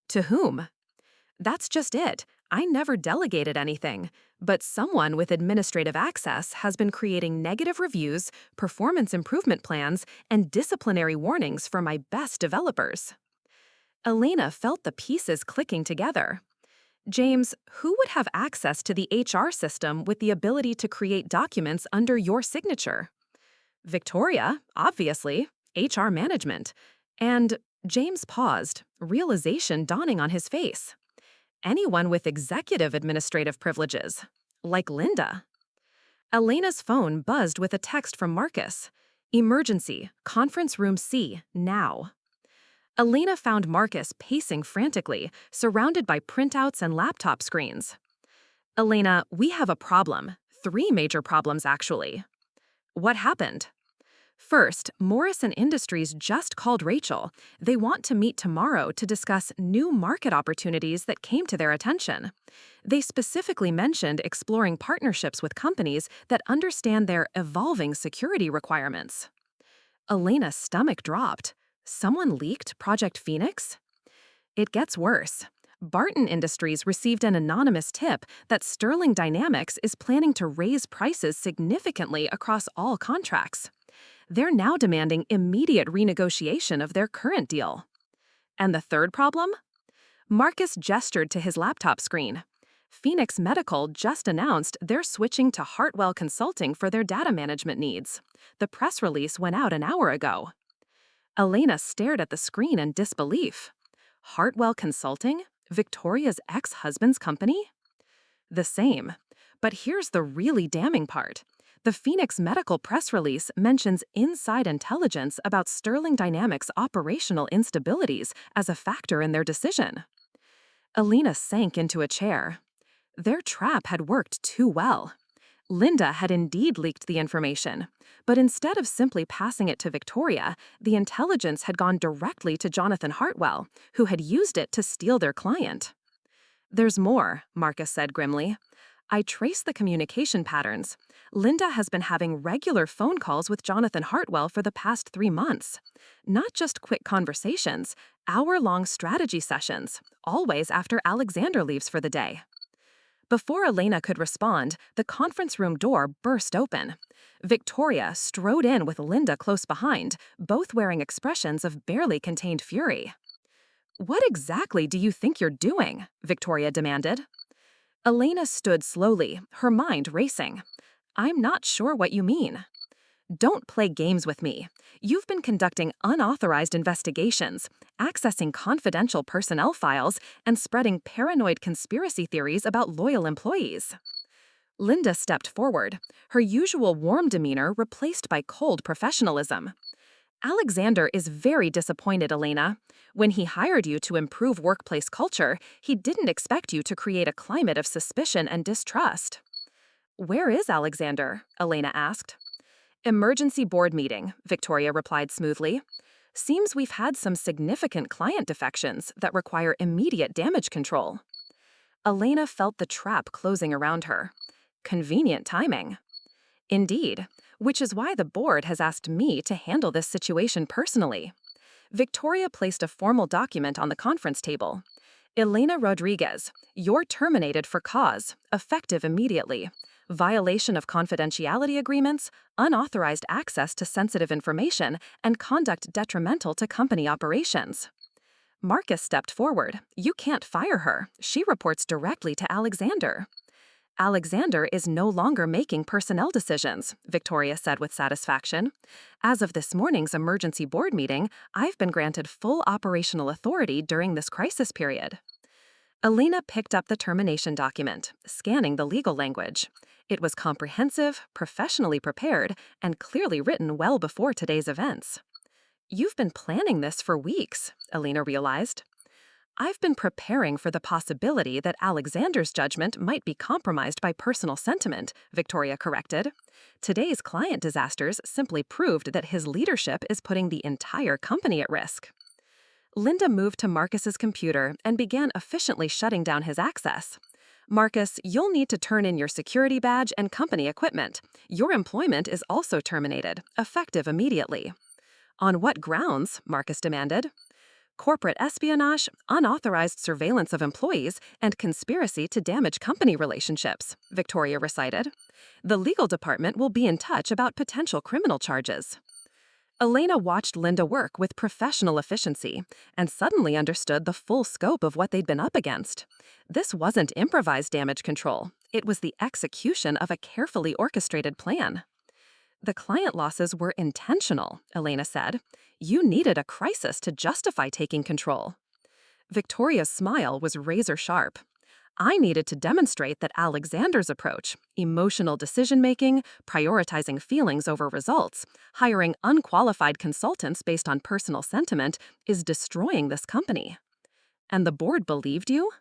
To whom? That's just it. I never delegated anything, but someone with administrative access has been creating negative reviews, performance improvement plans, and disciplinary warnings for my best developers. Elena felt the pieces clicking together. James, who would have access to the HR system with the ability to create documents under your signature? Victoria, obviously, HR management. And James paused, realization dawning on his face. Anyone with executive administrative privileges, like Linda. Elena's phone buzzed with a text from Marcus. Emergency, conference room C, now. Elena found Marcus pacing frantically, surrounded by printouts and laptop screens. Elena, we have a problem. 3 major problems, actually. What happened? First, Morrison Industries just called Rachel. They want to meet tomorrow to discuss new market opportunities that came to their attention. They specifically mentioned exploring partnerships with companies that understand their evolving security requirements. Elena's stomach dropped. Someone leaked Project Phoenix? It gets worse. Barton Industries received an anonymous tip that Sterling Dynamics is planning to raise prices significantly across all contracts. They're now demanding immediate renegotiation of their current deal. And the third problem? Marcus gestured to his laptop screen. Phoenix Medical just announced they're switching to Hartwell Consulting for their data management needs. The press release went out an hour ago. Elena stared at the screen in disbelief. Hartwell Consulting? Victoria's ex-husband's company? The same. But here's the really damning part. The Phoenix Medical press release mentions inside intelligence about Sterling Dynamics' operational instabilities as a factor in their decision. Elena sank into a chair. Their trap had worked too well. Linda had indeed leaked the information, but instead of simply passing it to Victoria, the intelligence had gone directly to Jonathan Hartwell, who had used it to steal their client. There's more, Marcus said grimly. I traced the communication patterns. Linda has been having regular phone calls with Jonathan Hartwell for the past 3 months. Not just quick conversations, hour-long strategy sessions, always after Alexander leaves for the day. Before Elena could respond, the conference room door burst open. Victoria strode in with Linda close behind, both wearing expressions of barely contained fury. What exactly do you think you're doing? Victoria demanded. Elena stood slowly, her mind racing. I'm not sure what you mean. Don't play games with me. You've been conducting unauthorized investigations, accessing confidential personnel files, and spreading paranoid conspiracy theories about loyal employees. Linda stepped forward, her usual warm demeanor replaced by cold professionalism. Alexander is very disappointed, Elena. When he hired you to improve workplace culture, he didn't expect you to create a climate of suspicion and distrust. Where is Alexander? Elena asked. Emergency board meeting, Victoria replied smoothly. Seems we've had some significant client defections that require immediate damage control. Elena felt the trap closing around her. Convenient timing. Indeed, which is why the board has asked me to handle this situation personally. Victoria placed a formal document on the conference table. Elena Rodriguez, you're terminated for cause, effective immediately. Violation of confidentiality agreements, unauthorized access to sensitive information, and conduct detrimental to company operations. Marcus stepped forward. You can't fire her. She reports directly to Alexander. Alexander is no longer making personnel decisions, Victoria said with satisfaction. As of this morning's emergency board meeting, I've been granted full operational authority during this crisis period. Elena picked up the termination document, scanning the legal language. It was comprehensive, professionally prepared, and clearly written well before today's events. You've been planning this for weeks, Elena realized. I've been preparing for the possibility that Alexander's judgment might be compromised by personal sentiment, Victoria corrected. Today's client disasters simply proved that his leadership is putting the entire company at risk. Linda moved to Marcus's computer and began efficiently shutting down his access. Marcus, you'll need to turn in your security badge and company equipment. Your employment is also terminated, effective immediately. On what grounds? Marcus demanded. Corporate espionage, unauthorized surveillance of employees, and conspiracy to damage company relationships, Victoria recited. The legal department will be in touch about potential criminal charges. Elena watched Linda work with professional efficiency and suddenly understood the full scope of what they'd been up against. This wasn't improvised damage control. It was the execution of a carefully orchestrated plan. The client losses were intentional, Elena said. You needed a crisis to justify taking control. Victoria's smile was razor sharp. I needed to demonstrate that Alexander's approach, emotional decision-making, prioritizing feelings over results, hiring unqualified consultants based on personal sentiment, is destroying this company. And the board believed you?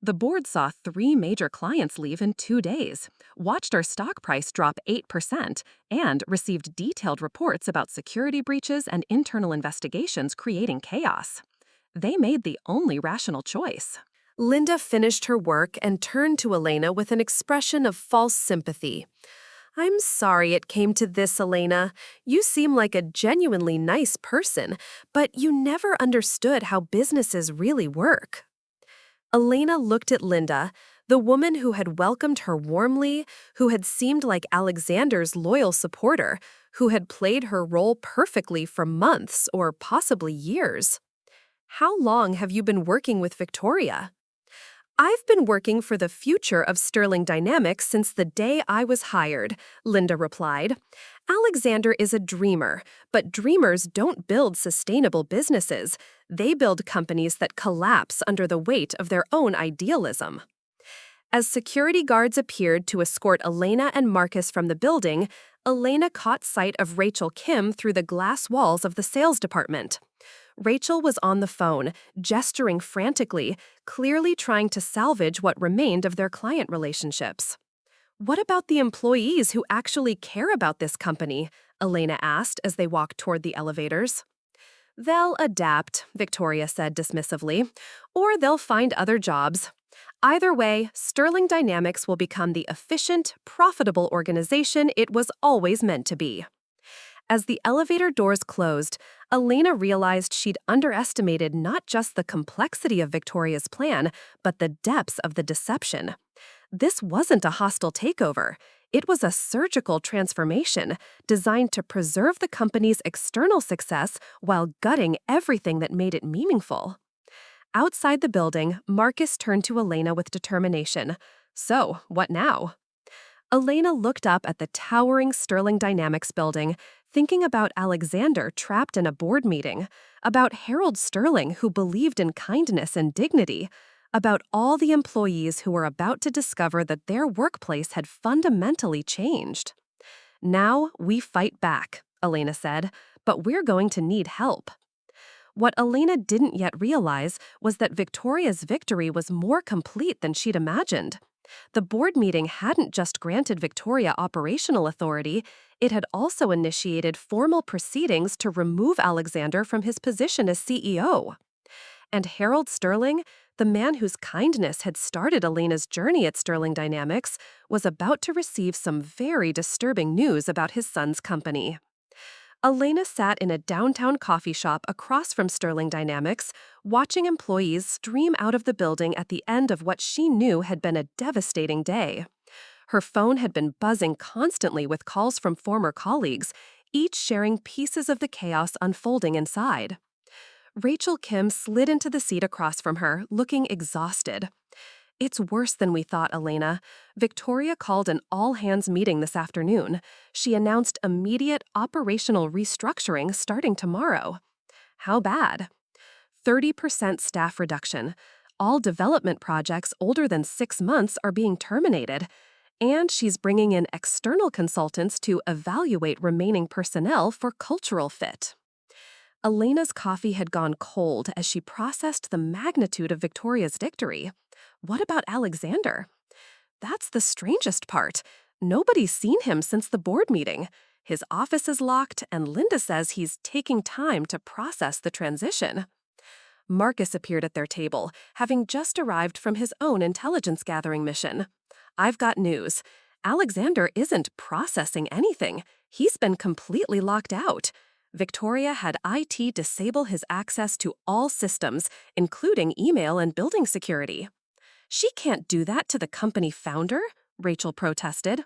The board saw 3 major clients leave in 2 days, watched our stock price drop 8%, and received detailed reports about security breaches and internal investigations creating chaos. They made the only rational choice. Linda finished her work and turned to Elena with an expression of false sympathy. I'm sorry it came to this, Elena. You seem like a genuinely nice person, but you never understood how businesses really work. Elena looked at Linda, the woman who had welcomed her warmly, who had seemed like Alexander's loyal supporter, who had played her role perfectly for months or possibly years. How long have you been working with Victoria? I've been working for the future of Sterling Dynamics since the day I was hired, Linda replied. Alexander is a dreamer, but dreamers don't build sustainable businesses. They build companies that collapse under the weight of their own idealism. As security guards appeared to escort Elena and Marcus from the building, Elena caught sight of Rachel Kim through the glass walls of the sales department. Rachel was on the phone, gesturing frantically, clearly trying to salvage what remained of their client relationships. What about the employees who actually care about this company? Elena asked as they walked toward the elevators. They'll adapt, Victoria said dismissively, or they'll find other jobs. Either way, Sterling Dynamics will become the efficient, profitable organization it was always meant to be. As the elevator doors closed, Elena realized she'd underestimated not just the complexity of Victoria's plan, but the depths of the deception. This wasn't a hostile takeover. It was a surgical transformation designed to preserve the company's external success while gutting everything that made it meaningful. Outside the building, Marcus turned to Elena with determination. So, what now? Elena looked up at the towering Sterling Dynamics building, thinking about Alexander trapped in a board meeting, about Harold Sterling who believed in kindness and dignity, about all the employees who were about to discover that their workplace had fundamentally changed. Now we fight back, Elena said, but we're going to need help. What Elena didn't yet realize was that Victoria's victory was more complete than she'd imagined. The board meeting hadn't just granted Victoria operational authority, it had also initiated formal proceedings to remove Alexander from his position as CEO. And Harold Sterling, the man whose kindness had started Elena's journey at Sterling Dynamics, was about to receive some very disturbing news about his son's company. Elena sat in a downtown coffee shop across from Sterling Dynamics, watching employees stream out of the building at the end of what she knew had been a devastating day. Her phone had been buzzing constantly with calls from former colleagues, each sharing pieces of the chaos unfolding inside. Rachel Kim slid into the seat across from her, looking exhausted. It's worse than we thought, Elena. Victoria called an all-hands meeting this afternoon. She announced immediate operational restructuring starting tomorrow. How bad? 30% staff reduction. All development projects older than 6 months are being terminated. And she's bringing in external consultants to evaluate remaining personnel for cultural fit. Elena's coffee had gone cold as she processed the magnitude of Victoria's victory. What about Alexander? That's the strangest part. Nobody's seen him since the board meeting. His office is locked, and Linda says he's taking time to process the transition. Marcus appeared at their table, having just arrived from his own intelligence gathering mission. I've got news. Alexander isn't processing anything. He's been completely locked out. Victoria had IT disable his access to all systems, including email and building security. She can't do that to the company founder, Rachel protested.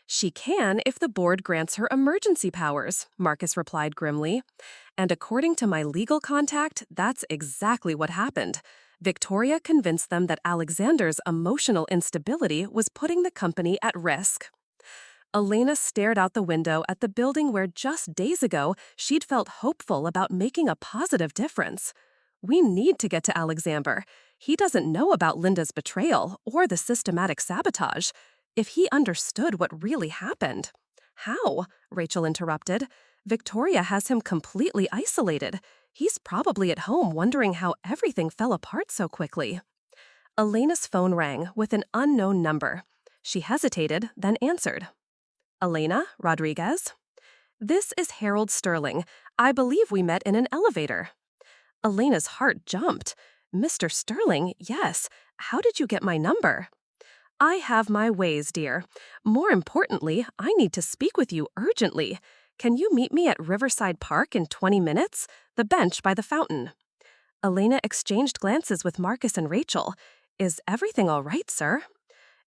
She can if the board grants her emergency powers, Marcus replied grimly. And according to my legal contact, that's exactly what happened. Victoria convinced them that Alexander's emotional instability was putting the company at risk. Elena stared out the window at the building where just days ago she'd felt hopeful about making a positive difference. We need to get to Alexander. He doesn't know about Linda's betrayal or the systematic sabotage. If he understood what really happened. How? Rachel interrupted. Victoria has him completely isolated. He's probably at home wondering how everything fell apart so quickly. Elena's phone rang with an unknown number. She hesitated, then answered. Elena Rodriguez? This is Harold Sterling. I believe we met in an elevator. Elena's heart jumped. Mr. Sterling, yes. How did you get my number? I have my ways, dear. More importantly, I need to speak with you urgently. Can you meet me at Riverside Park in 20 minutes? The bench by the fountain. Elena exchanged glances with Marcus and Rachel. Is everything all right, sir?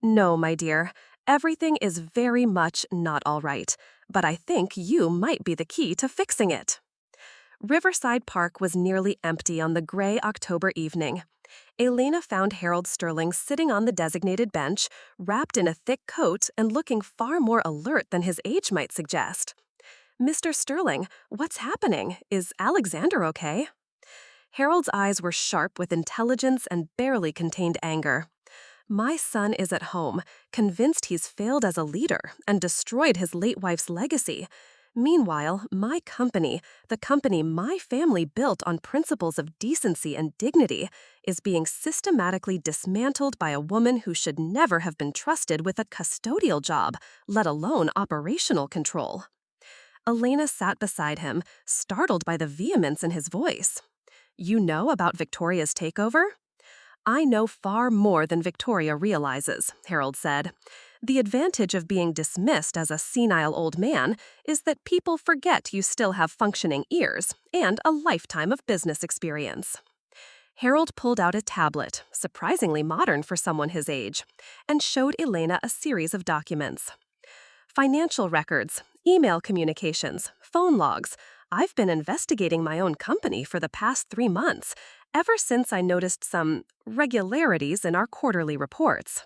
No, my dear. Everything is very much not all right, but I think you might be the key to fixing it. Riverside Park was nearly empty on the gray October evening. Elena found Harold Sterling sitting on the designated bench, wrapped in a thick coat and looking far more alert than his age might suggest. Mr. Sterling, what's happening? Is Alexander okay? Harold's eyes were sharp with intelligence and barely contained anger. My son is at home, convinced he's failed as a leader and destroyed his late wife's legacy. Meanwhile, my company, the company my family built on principles of decency and dignity, is being systematically dismantled by a woman who should never have been trusted with a custodial job, let alone operational control. Elena sat beside him, startled by the vehemence in his voice. You know about Victoria's takeover? I know far more than Victoria realizes, Harold said. The advantage of being dismissed as a senile old man is that people forget you still have functioning ears and a lifetime of business experience. Harold pulled out a tablet, surprisingly modern for someone his age, and showed Elena a series of documents. Financial records, email communications, phone logs. I've been investigating my own company for the past 3 months, ever since I noticed some irregularities in our quarterly reports.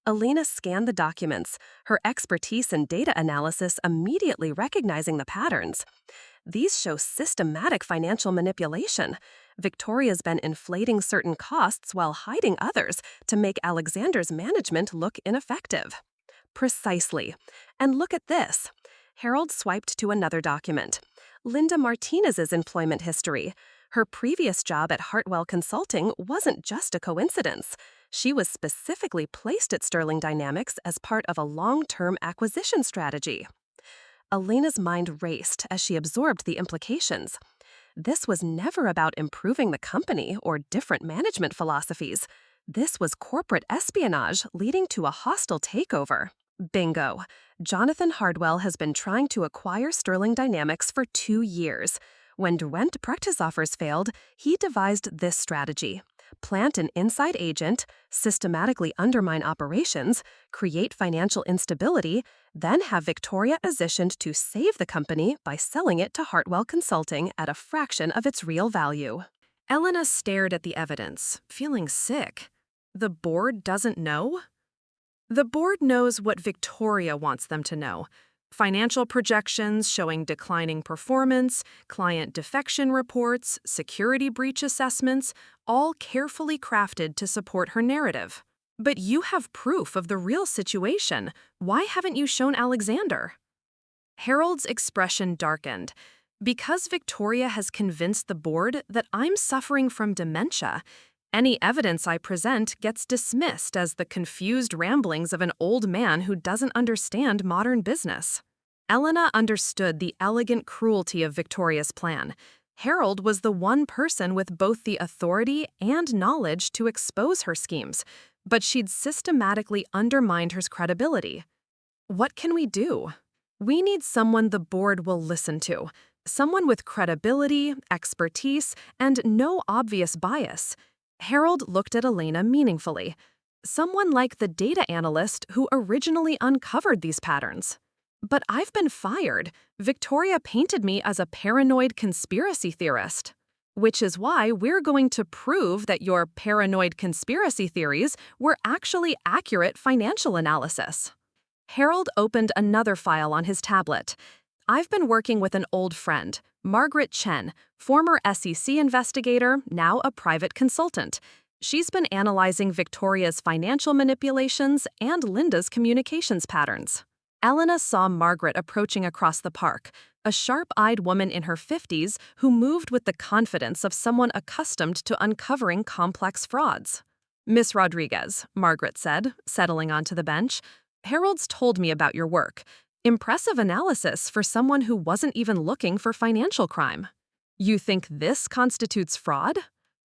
Elena scanned the documents, her expertise in data analysis immediately recognizing the patterns. These show systematic financial manipulation. Victoria's been inflating certain costs while hiding others to make Alexander's management look ineffective. Precisely. And look at this. Harold swiped to another document. Linda Martinez's employment history. Her previous job at Hartwell Consulting wasn't just a coincidence. She was specifically placed at Sterling Dynamics as part of a long-term acquisition strategy. Elena's mind raced as she absorbed the implications. This was never about improving the company or different management philosophies. This was corporate espionage leading to a hostile takeover. Bingo. Jonathan Hardwell has been trying to acquire Sterling Dynamics for 2 years. When Derwent practice offers failed, he devised this strategy. Plant an inside agent, systematically undermine operations, create financial instability, then have Victoria positioned to save the company by selling it to Hartwell Consulting at a fraction of its real value. Elena stared at the evidence, feeling sick. The board doesn't know? The board knows what Victoria wants them to know. Financial projections showing declining performance, client defection reports, security breach assessments, all carefully crafted to support her narrative. But you have proof of the real situation. Why haven't you shown Alexander? Harold's expression darkened. Because Victoria has convinced the board that I'm suffering from dementia, any evidence I present gets dismissed as the confused ramblings of an old man who doesn't understand modern business. Elena understood the elegant cruelty of Victoria's plan. Harold was the one person with both the authority and knowledge to expose her schemes, but she'd systematically undermined her credibility. What can we do? We need someone the board will listen to, someone with credibility, expertise, and no obvious bias. Harold looked at Elena meaningfully. Someone like the data analyst who originally uncovered these patterns. But I've been fired. Victoria painted me as a paranoid conspiracy theorist. Which is why we're going to prove that your paranoid conspiracy theories were actually accurate financial analysis. Harold opened another file on his tablet. I've been working with an old friend, Margaret Chen, former SEC investigator, now a private consultant. She's been analyzing Victoria's financial manipulations and Linda's communications patterns. Elena saw Margaret approaching across the park, a sharp-eyed woman in her 50s who moved with the confidence of someone accustomed to uncovering complex frauds. Miss Rodriguez, Margaret said, settling onto the bench, Harold's told me about your work. Impressive analysis for someone who wasn't even looking for financial crime. You think this constitutes fraud?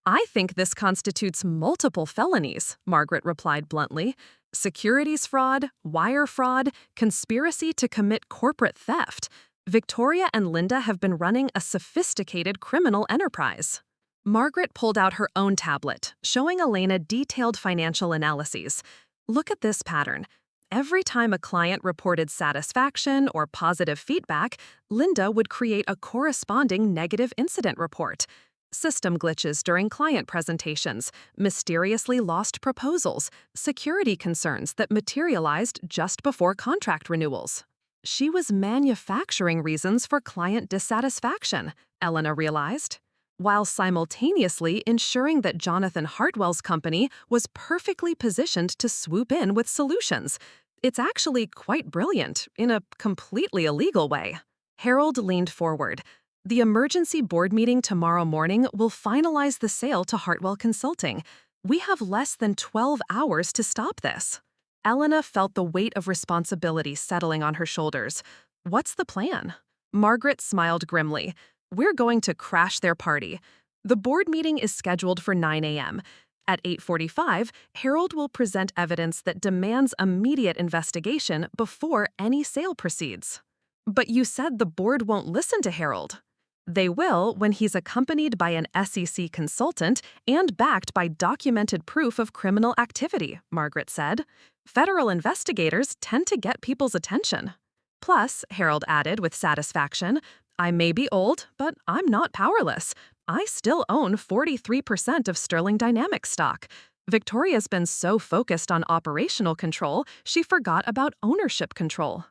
I think this constitutes multiple felonies, Margaret replied bluntly. Securities fraud, wire fraud, conspiracy to commit corporate theft. Victoria and Linda have been running a sophisticated criminal enterprise. Margaret pulled out her own tablet, showing Elena detailed financial analyses. Look at this pattern. Every time a client reported satisfaction or positive feedback, Linda would create a corresponding negative incident report. System glitches during client presentations, mysteriously lost proposals, security concerns that materialized just before contract renewals. She was manufacturing reasons for client dissatisfaction, Elena realized, while simultaneously ensuring that Jonathan Hartwell's company was perfectly positioned to swoop in with solutions. It's actually quite brilliant, in a completely illegal way. Harold leaned forward. The emergency board meeting tomorrow morning will finalize the sale to Hartwell Consulting. We have less than 12 hours to stop this. Elena felt the weight of responsibility settling on her shoulders. What's the plan? Margaret smiled grimly. We're going to crash their party. The board meeting is scheduled for 9 a.m. At 8:45, Harold will present evidence that demands immediate investigation before any sale proceeds. But you said the board won't listen to Harold. They will when he's accompanied by an SEC consultant and backed by documented proof of criminal activity, Margaret said. Federal investigators tend to get people's attention. Plus, Harold added with satisfaction, I may be old, but I'm not powerless. I still own 43% of Sterling Dynamics stock. Victoria's been so focused on operational control, she forgot about ownership control.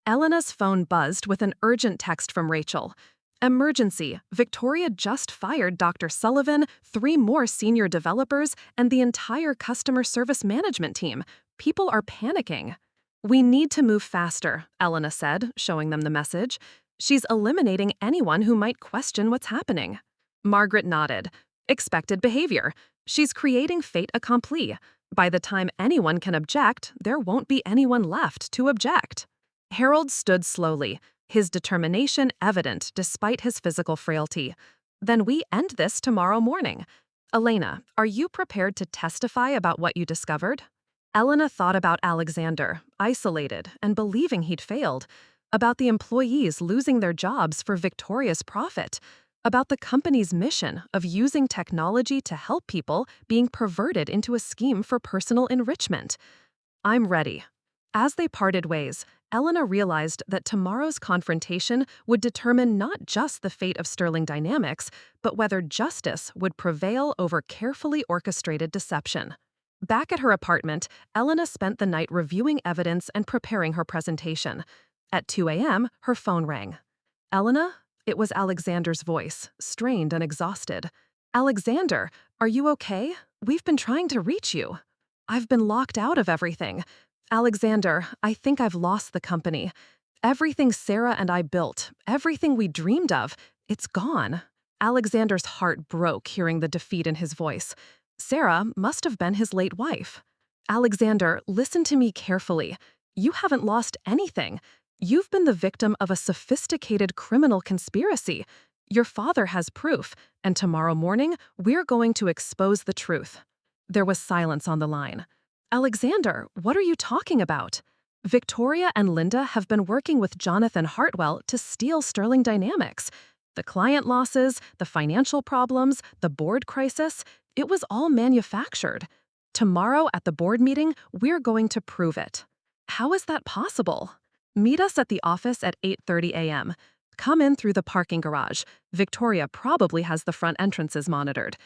Elena's phone buzzed with an urgent text from Rachel. Emergency. Victoria just fired Dr. Sullivan, 3 more senior developers, and the entire customer service management team. People are panicking. We need to move faster, Elena said, showing them the message. She's eliminating anyone who might question what's happening. Margaret nodded. Expected behavior. She's creating fait accompli. By the time anyone can object, there won't be anyone left to object. Harold stood slowly, his determination evident despite his physical frailty. Then we end this tomorrow morning. Elena, are you prepared to testify about what you discovered? Elena thought about Alexander, isolated and believing he'd failed, about the employees losing their jobs for Victoria's profit, about the company's mission of using technology to help people being perverted into a scheme for personal enrichment. I'm ready. As they parted ways, Elena realized that tomorrow's confrontation would determine not just the fate of Sterling Dynamics, but whether justice would prevail over carefully orchestrated deception. Back at her apartment, Elena spent the night reviewing evidence and preparing her presentation. At 2 a.m., her phone rang. Elena? It was Alexander's voice, strained and exhausted. Alexander, are you okay? We've been trying to reach you. I've been locked out of everything. Alexander, I think I've lost the company. Everything Sarah and I built, everything we dreamed of, It's gone. Alexander's heart broke hearing the defeat in his voice. Sarah must have been his late wife. Alexander, listen to me carefully. You haven't lost anything. You've been the victim of a sophisticated criminal conspiracy. Your father has proof, and tomorrow morning, we're going to expose the truth. There was silence on the line. Alexander, what are you talking about? Victoria and Linda have been working with Jonathan Hartwell to steal Sterling Dynamics. The client losses, the financial problems, the board crisis, it was all manufactured. Tomorrow at the board meeting, we're going to prove it. How is that possible? Meet us at the office at 8:30 a.m. Come in through the parking garage. Victoria probably has the front entrances monitored.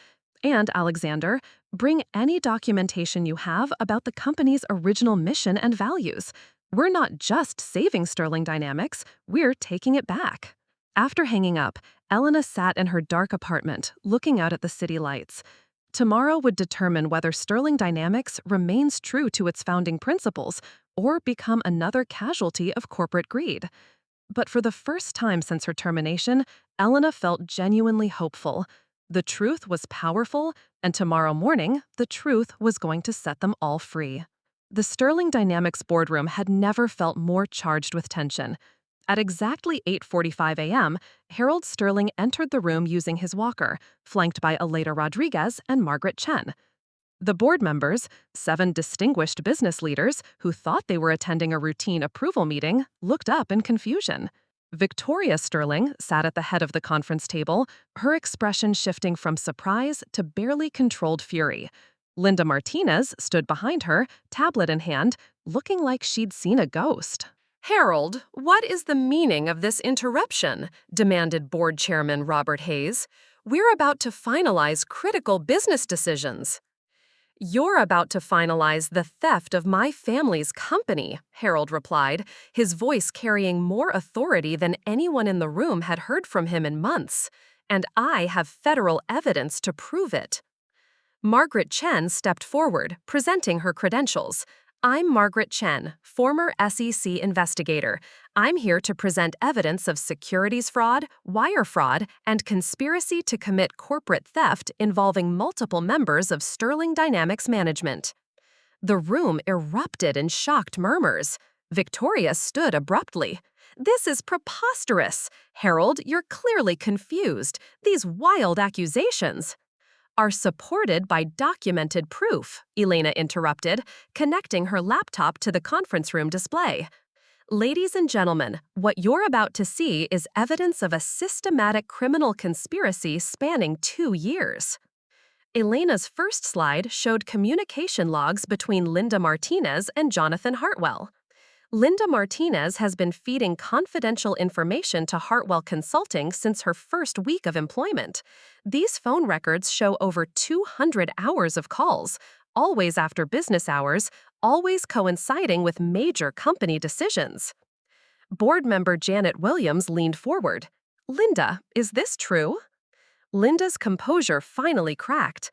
And, Alexander, bring any documentation you have about the company's original mission and values. We're not just saving Sterling Dynamics, we're taking it back. After hanging up, Elena sat in her dark apartment, looking out at the city lights. Tomorrow would determine whether Sterling Dynamics remains true to its founding principles or become another casualty of corporate greed. But for the first time since her termination, Elena felt genuinely hopeful. The truth was powerful, and tomorrow morning, the truth was going to set them all free. The Sterling Dynamics boardroom had never felt more charged with tension. At exactly 8:45 a.m., Harold Sterling entered the room using his walker, flanked by Elena Rodriguez and Margaret Chen. The board members, 7 distinguished business leaders who thought they were attending a routine approval meeting, looked up in confusion. Victoria Sterling sat at the head of the conference table, her expression shifting from surprise to barely controlled fury. Linda Martinez stood behind her, tablet in hand, looking like she'd seen a ghost. "Harold, what is the meaning of this interruption?" demanded board chairman Robert Hayes. "We're about to finalize critical business decisions." "You're about to finalize the theft of my family's company," Harold replied, his voice carrying more authority than anyone in the room had heard from him in months. "And I have federal evidence to prove it." Margaret Chen stepped forward, presenting her credentials. "I'm Margaret Chen, former SEC investigator. I'm here to present evidence of securities fraud, wire fraud, and conspiracy to commit corporate theft involving multiple members of Sterling Dynamics management." The room erupted in shocked murmurs. Victoria stood abruptly. "This is preposterous. Harold, you're clearly confused. These wild accusations are supported by documented proof," Elena interrupted, connecting her laptop to the conference room display. "Ladies and gentlemen, what you're about to see is evidence of a systematic criminal conspiracy spanning 2 years. Elena's first slide showed communication logs between Linda Martinez and Jonathan Hartwell. Linda Martinez has been feeding confidential information to Hartwell Consulting since her first week of employment. These phone records show over 200 hours of calls, always after business hours, always coinciding with major company decisions. Board member Janet Williams leaned forward. "Linda, is this true?" Linda's composure finally cracked.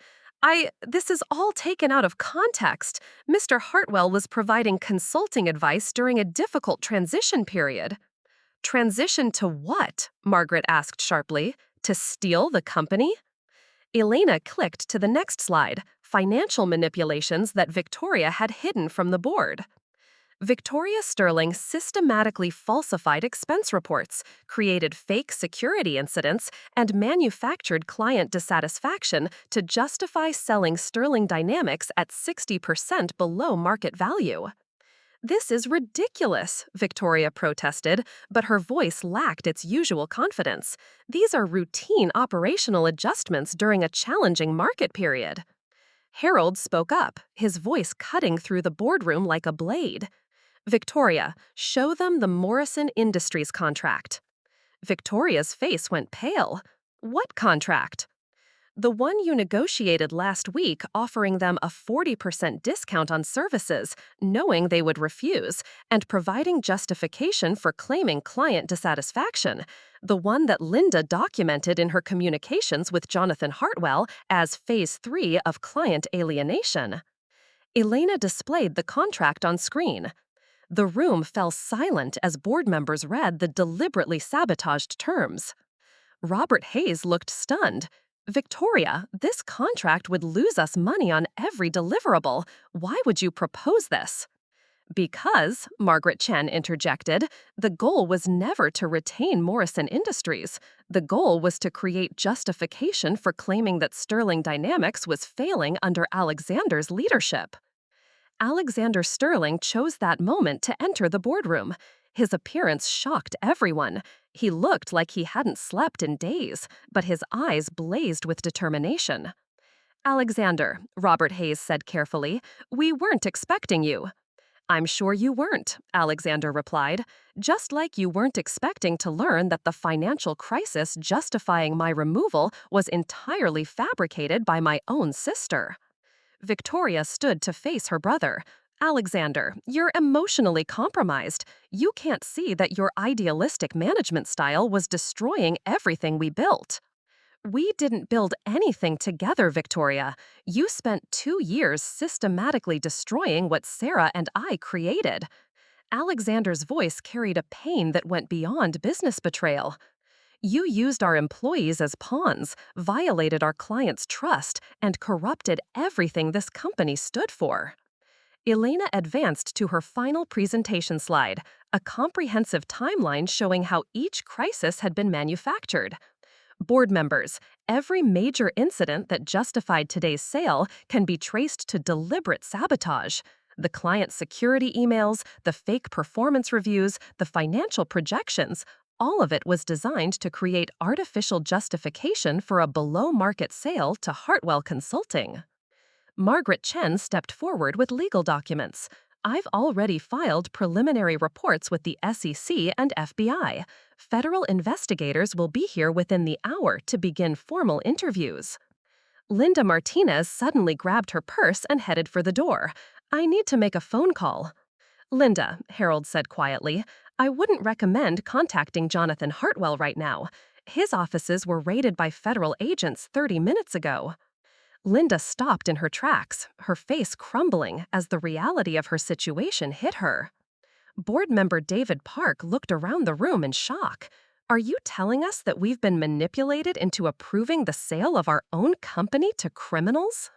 This is all taken out of context. Mr. Hartwell was providing consulting advice during a difficult transition period." "Transition to what?" Margaret asked sharply. "To steal the company?" Elena clicked to the next slide, financial manipulations that Victoria had hidden from the board. Victoria Sterling systematically falsified expense reports, created fake security incidents, and manufactured client dissatisfaction to justify selling Sterling Dynamics at 60% below market value. "This is ridiculous," Victoria protested, but her voice lacked its usual confidence. "These are routine operational adjustments during a challenging market period." Harold spoke up, his voice cutting through the boardroom like a blade. "Victoria, show them the Morrison Industries contract." Victoria's face went pale. "What contract?" "The one you negotiated last week, offering them a 40% discount on services, knowing they would refuse, and providing justification for claiming client dissatisfaction. The one that Linda documented in her communications with Jonathan Hartwell as Phase 3 of client alienation." Elena displayed the contract on screen. The room fell silent as board members read the deliberately sabotaged terms. Robert Hayes looked stunned. Victoria, this contract would lose us money on every deliverable. Why would you propose this? Because, Margaret Chen interjected, the goal was never to retain Morrison Industries. The goal was to create justification for claiming that Sterling Dynamics was failing under Alexander's leadership. Alexander Sterling chose that moment to enter the boardroom. His appearance shocked everyone. He looked like he hadn't slept in days, but his eyes blazed with determination. Alexander, Robert Hayes said carefully, we weren't expecting you. I'm sure you weren't, Alexander replied, just like you weren't expecting to learn that the financial crisis justifying my removal was entirely fabricated by my own sister. Victoria stood to face her brother. Alexander, you're emotionally compromised. You can't see that your idealistic management style was destroying everything we built. We didn't build anything together, Victoria. You spent 2 years systematically destroying what Sarah and I created. Alexander's voice carried a pain that went beyond business betrayal. You used our employees as pawns, violated our clients' trust, and corrupted everything this company stood for. Elena advanced to her final presentation slide, a comprehensive timeline showing how each crisis had been manufactured. Board members, every major incident that justified today's sale can be traced to deliberate sabotage. The client security emails, the fake performance reviews, the financial projections, all of it was designed to create artificial justification for a below-market sale to Hartwell Consulting. Margaret Chen stepped forward with legal documents. I've already filed preliminary reports with the SEC and FBI. Federal investigators will be here within the hour to begin formal interviews. Linda Martinez suddenly grabbed her purse and headed for the door. I need to make a phone call. Linda, Harold said quietly, I wouldn't recommend contacting Jonathan Hartwell right now. His offices were raided by federal agents 30 minutes ago. Linda stopped in her tracks, her face crumbling as the reality of her situation hit her. Board member David Park looked around the room in shock. Are you telling us that we've been manipulated into approving the sale of our own company to criminals?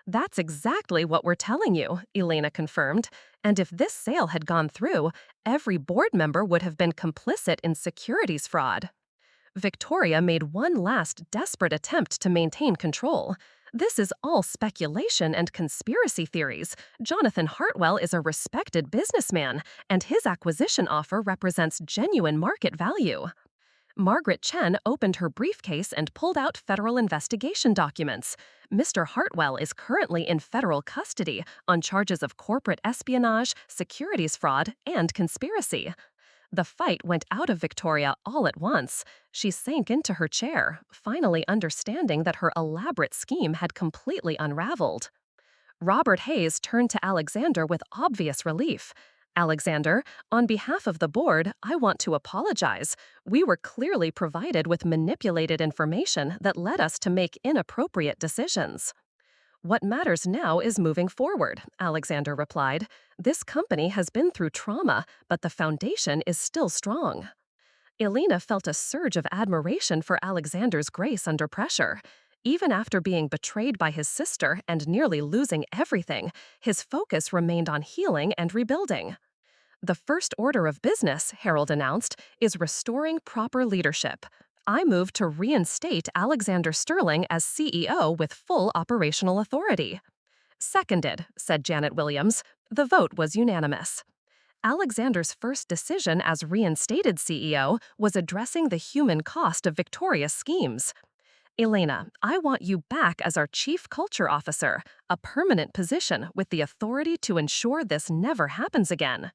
That's exactly what we're telling you, Elena confirmed. And if this sale had gone through, every board member would have been complicit in securities fraud. Victoria made one last desperate attempt to maintain control. This is all speculation and conspiracy theories. Jonathan Hartwell is a respected businessman, and his acquisition offer represents genuine market value. Margaret Chen opened her briefcase and pulled out federal investigation documents. Mr. Hartwell is currently in federal custody on charges of corporate espionage, securities fraud, and conspiracy. The fight went out of Victoria all at once. She sank into her chair, finally understanding that her elaborate scheme had completely unraveled. Robert Hayes turned to Alexander with obvious relief. Alexander, on behalf of the board, I want to apologize. We were clearly provided with manipulated information that led us to make inappropriate decisions. What matters now is moving forward, Alexander replied. This company has been through trauma, but the foundation is still strong. Elena felt a surge of admiration for Alexander's grace under pressure. Even after being betrayed by his sister and nearly losing everything, his focus remained on healing and rebuilding. The first order of business, Harold announced, is restoring proper leadership. I move to reinstate Alexander Sterling as CEO with full operational authority. Seconded, said Janet Williams. The vote was unanimous. Alexander's first decision as reinstated CEO was addressing the human cost of Victoria's schemes. Elena, I want you back as our Chief Culture Officer, a permanent position with the authority to ensure this never happens again.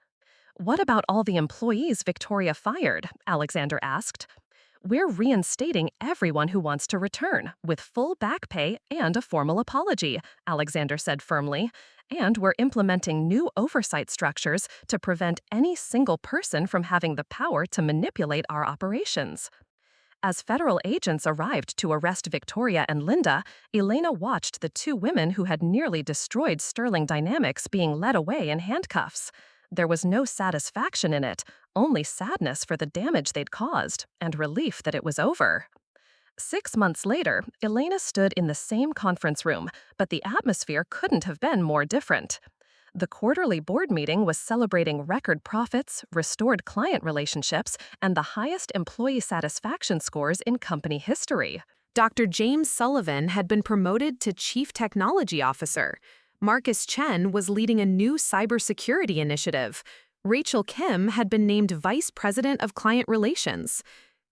What about all the employees Victoria fired? Alexander asked. We're reinstating everyone who wants to return, with full back pay and a formal apology, Alexander said firmly. And we're implementing new oversight structures to prevent any single person from having the power to manipulate our operations. As federal agents arrived to arrest Victoria and Linda, Elena watched the two women who had nearly destroyed Sterling Dynamics being led away in handcuffs. There was no satisfaction in it, only sadness for the damage they'd caused, and relief that it was over. 6 months later, Elena stood in the same conference room, but the atmosphere couldn't have been more different. The quarterly board meeting was celebrating record profits, restored client relationships, and the highest employee satisfaction scores in company history. Dr. James Sullivan had been promoted to Chief Technology Officer. Marcus Chen was leading a new cybersecurity initiative. Rachel Kim had been named Vice President of Client Relations.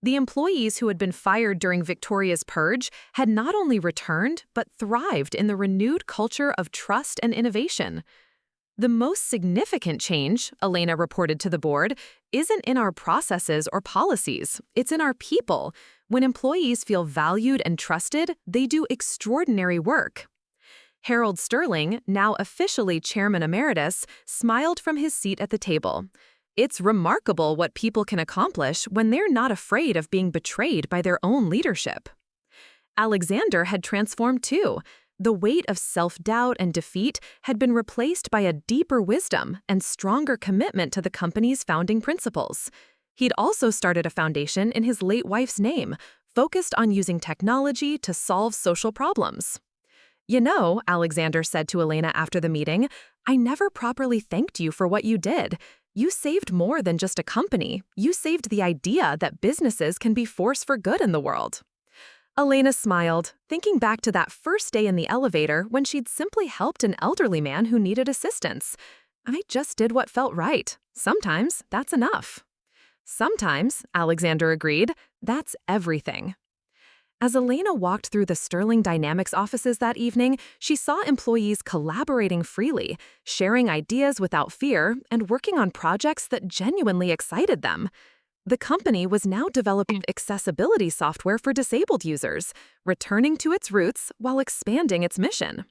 The employees who had been fired during Victoria's purge had not only returned, but thrived in the renewed culture of trust and innovation. The most significant change, Elena reported to the board, isn't in our processes or policies. It's in our people. When employees feel valued and trusted, they do extraordinary work. Harold Sterling, now officially Chairman Emeritus, smiled from his seat at the table. It's remarkable what people can accomplish when they're not afraid of being betrayed by their own leadership. Alexander had transformed too. The weight of self-doubt and defeat had been replaced by a deeper wisdom and stronger commitment to the company's founding principles. He'd also started a foundation in his late wife's name, focused on using technology to solve social problems. You know, Alexander said to Elena after the meeting, I never properly thanked you for what you did. You saved more than just a company. You saved the idea that businesses can be force for good in the world. Elena smiled, thinking back to that first day in the elevator when she'd simply helped an elderly man who needed assistance. I just did what felt right. Sometimes that's enough. Sometimes, Alexander agreed, that's everything. As Elena walked through the Sterling Dynamics offices that evening, she saw employees collaborating freely, sharing ideas without fear, and working on projects that genuinely excited them. The company was now developing accessibility software for disabled users, returning to its roots while expanding its mission.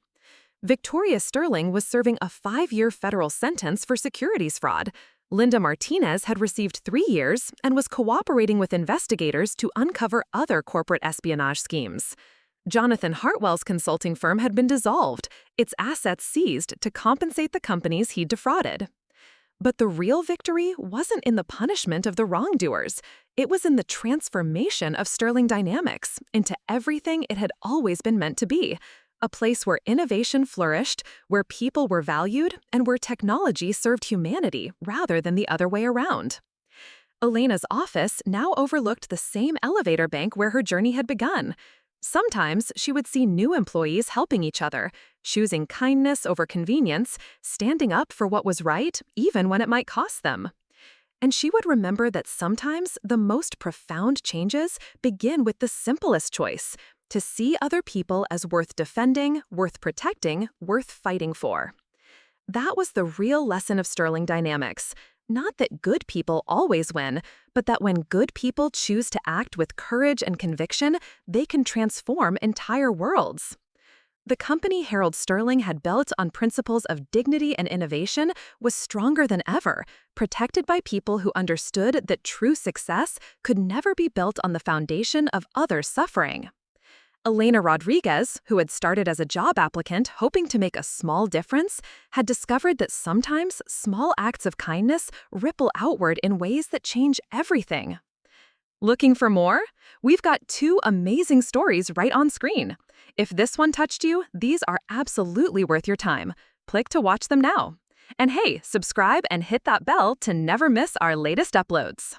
Victoria Sterling was serving a 5-year federal sentence for securities fraud. Linda Martinez had received 3 years and was cooperating with investigators to uncover other corporate espionage schemes. Jonathan Hartwell's consulting firm had been dissolved, its assets seized to compensate the companies he'd defrauded. But the real victory wasn't in the punishment of the wrongdoers. It was in the transformation of Sterling Dynamics into everything it had always been meant to be. A place where innovation flourished, where people were valued, and where technology served humanity rather than the other way around. Elena's office now overlooked the same elevator bank where her journey had begun. Sometimes she would see new employees helping each other, choosing kindness over convenience, standing up for what was right, even when it might cost them. And she would remember that sometimes the most profound changes begin with the simplest choice: to see other people as worth defending, worth protecting, worth fighting for. That was the real lesson of Sterling Dynamics. Not that good people always win, but that when good people choose to act with courage and conviction, they can transform entire worlds. The company Harold Sterling had built on principles of dignity and innovation was stronger than ever, protected by people who understood that true success could never be built on the foundation of others' suffering. Elena Rodriguez, who had started as a job applicant hoping to make a small difference, had discovered that sometimes small acts of kindness ripple outward in ways that change everything. Looking for more? We've got 2 amazing stories right on screen. If this one touched you, these are absolutely worth your time. Click to watch them now. And hey, subscribe and hit that bell to never miss our latest uploads.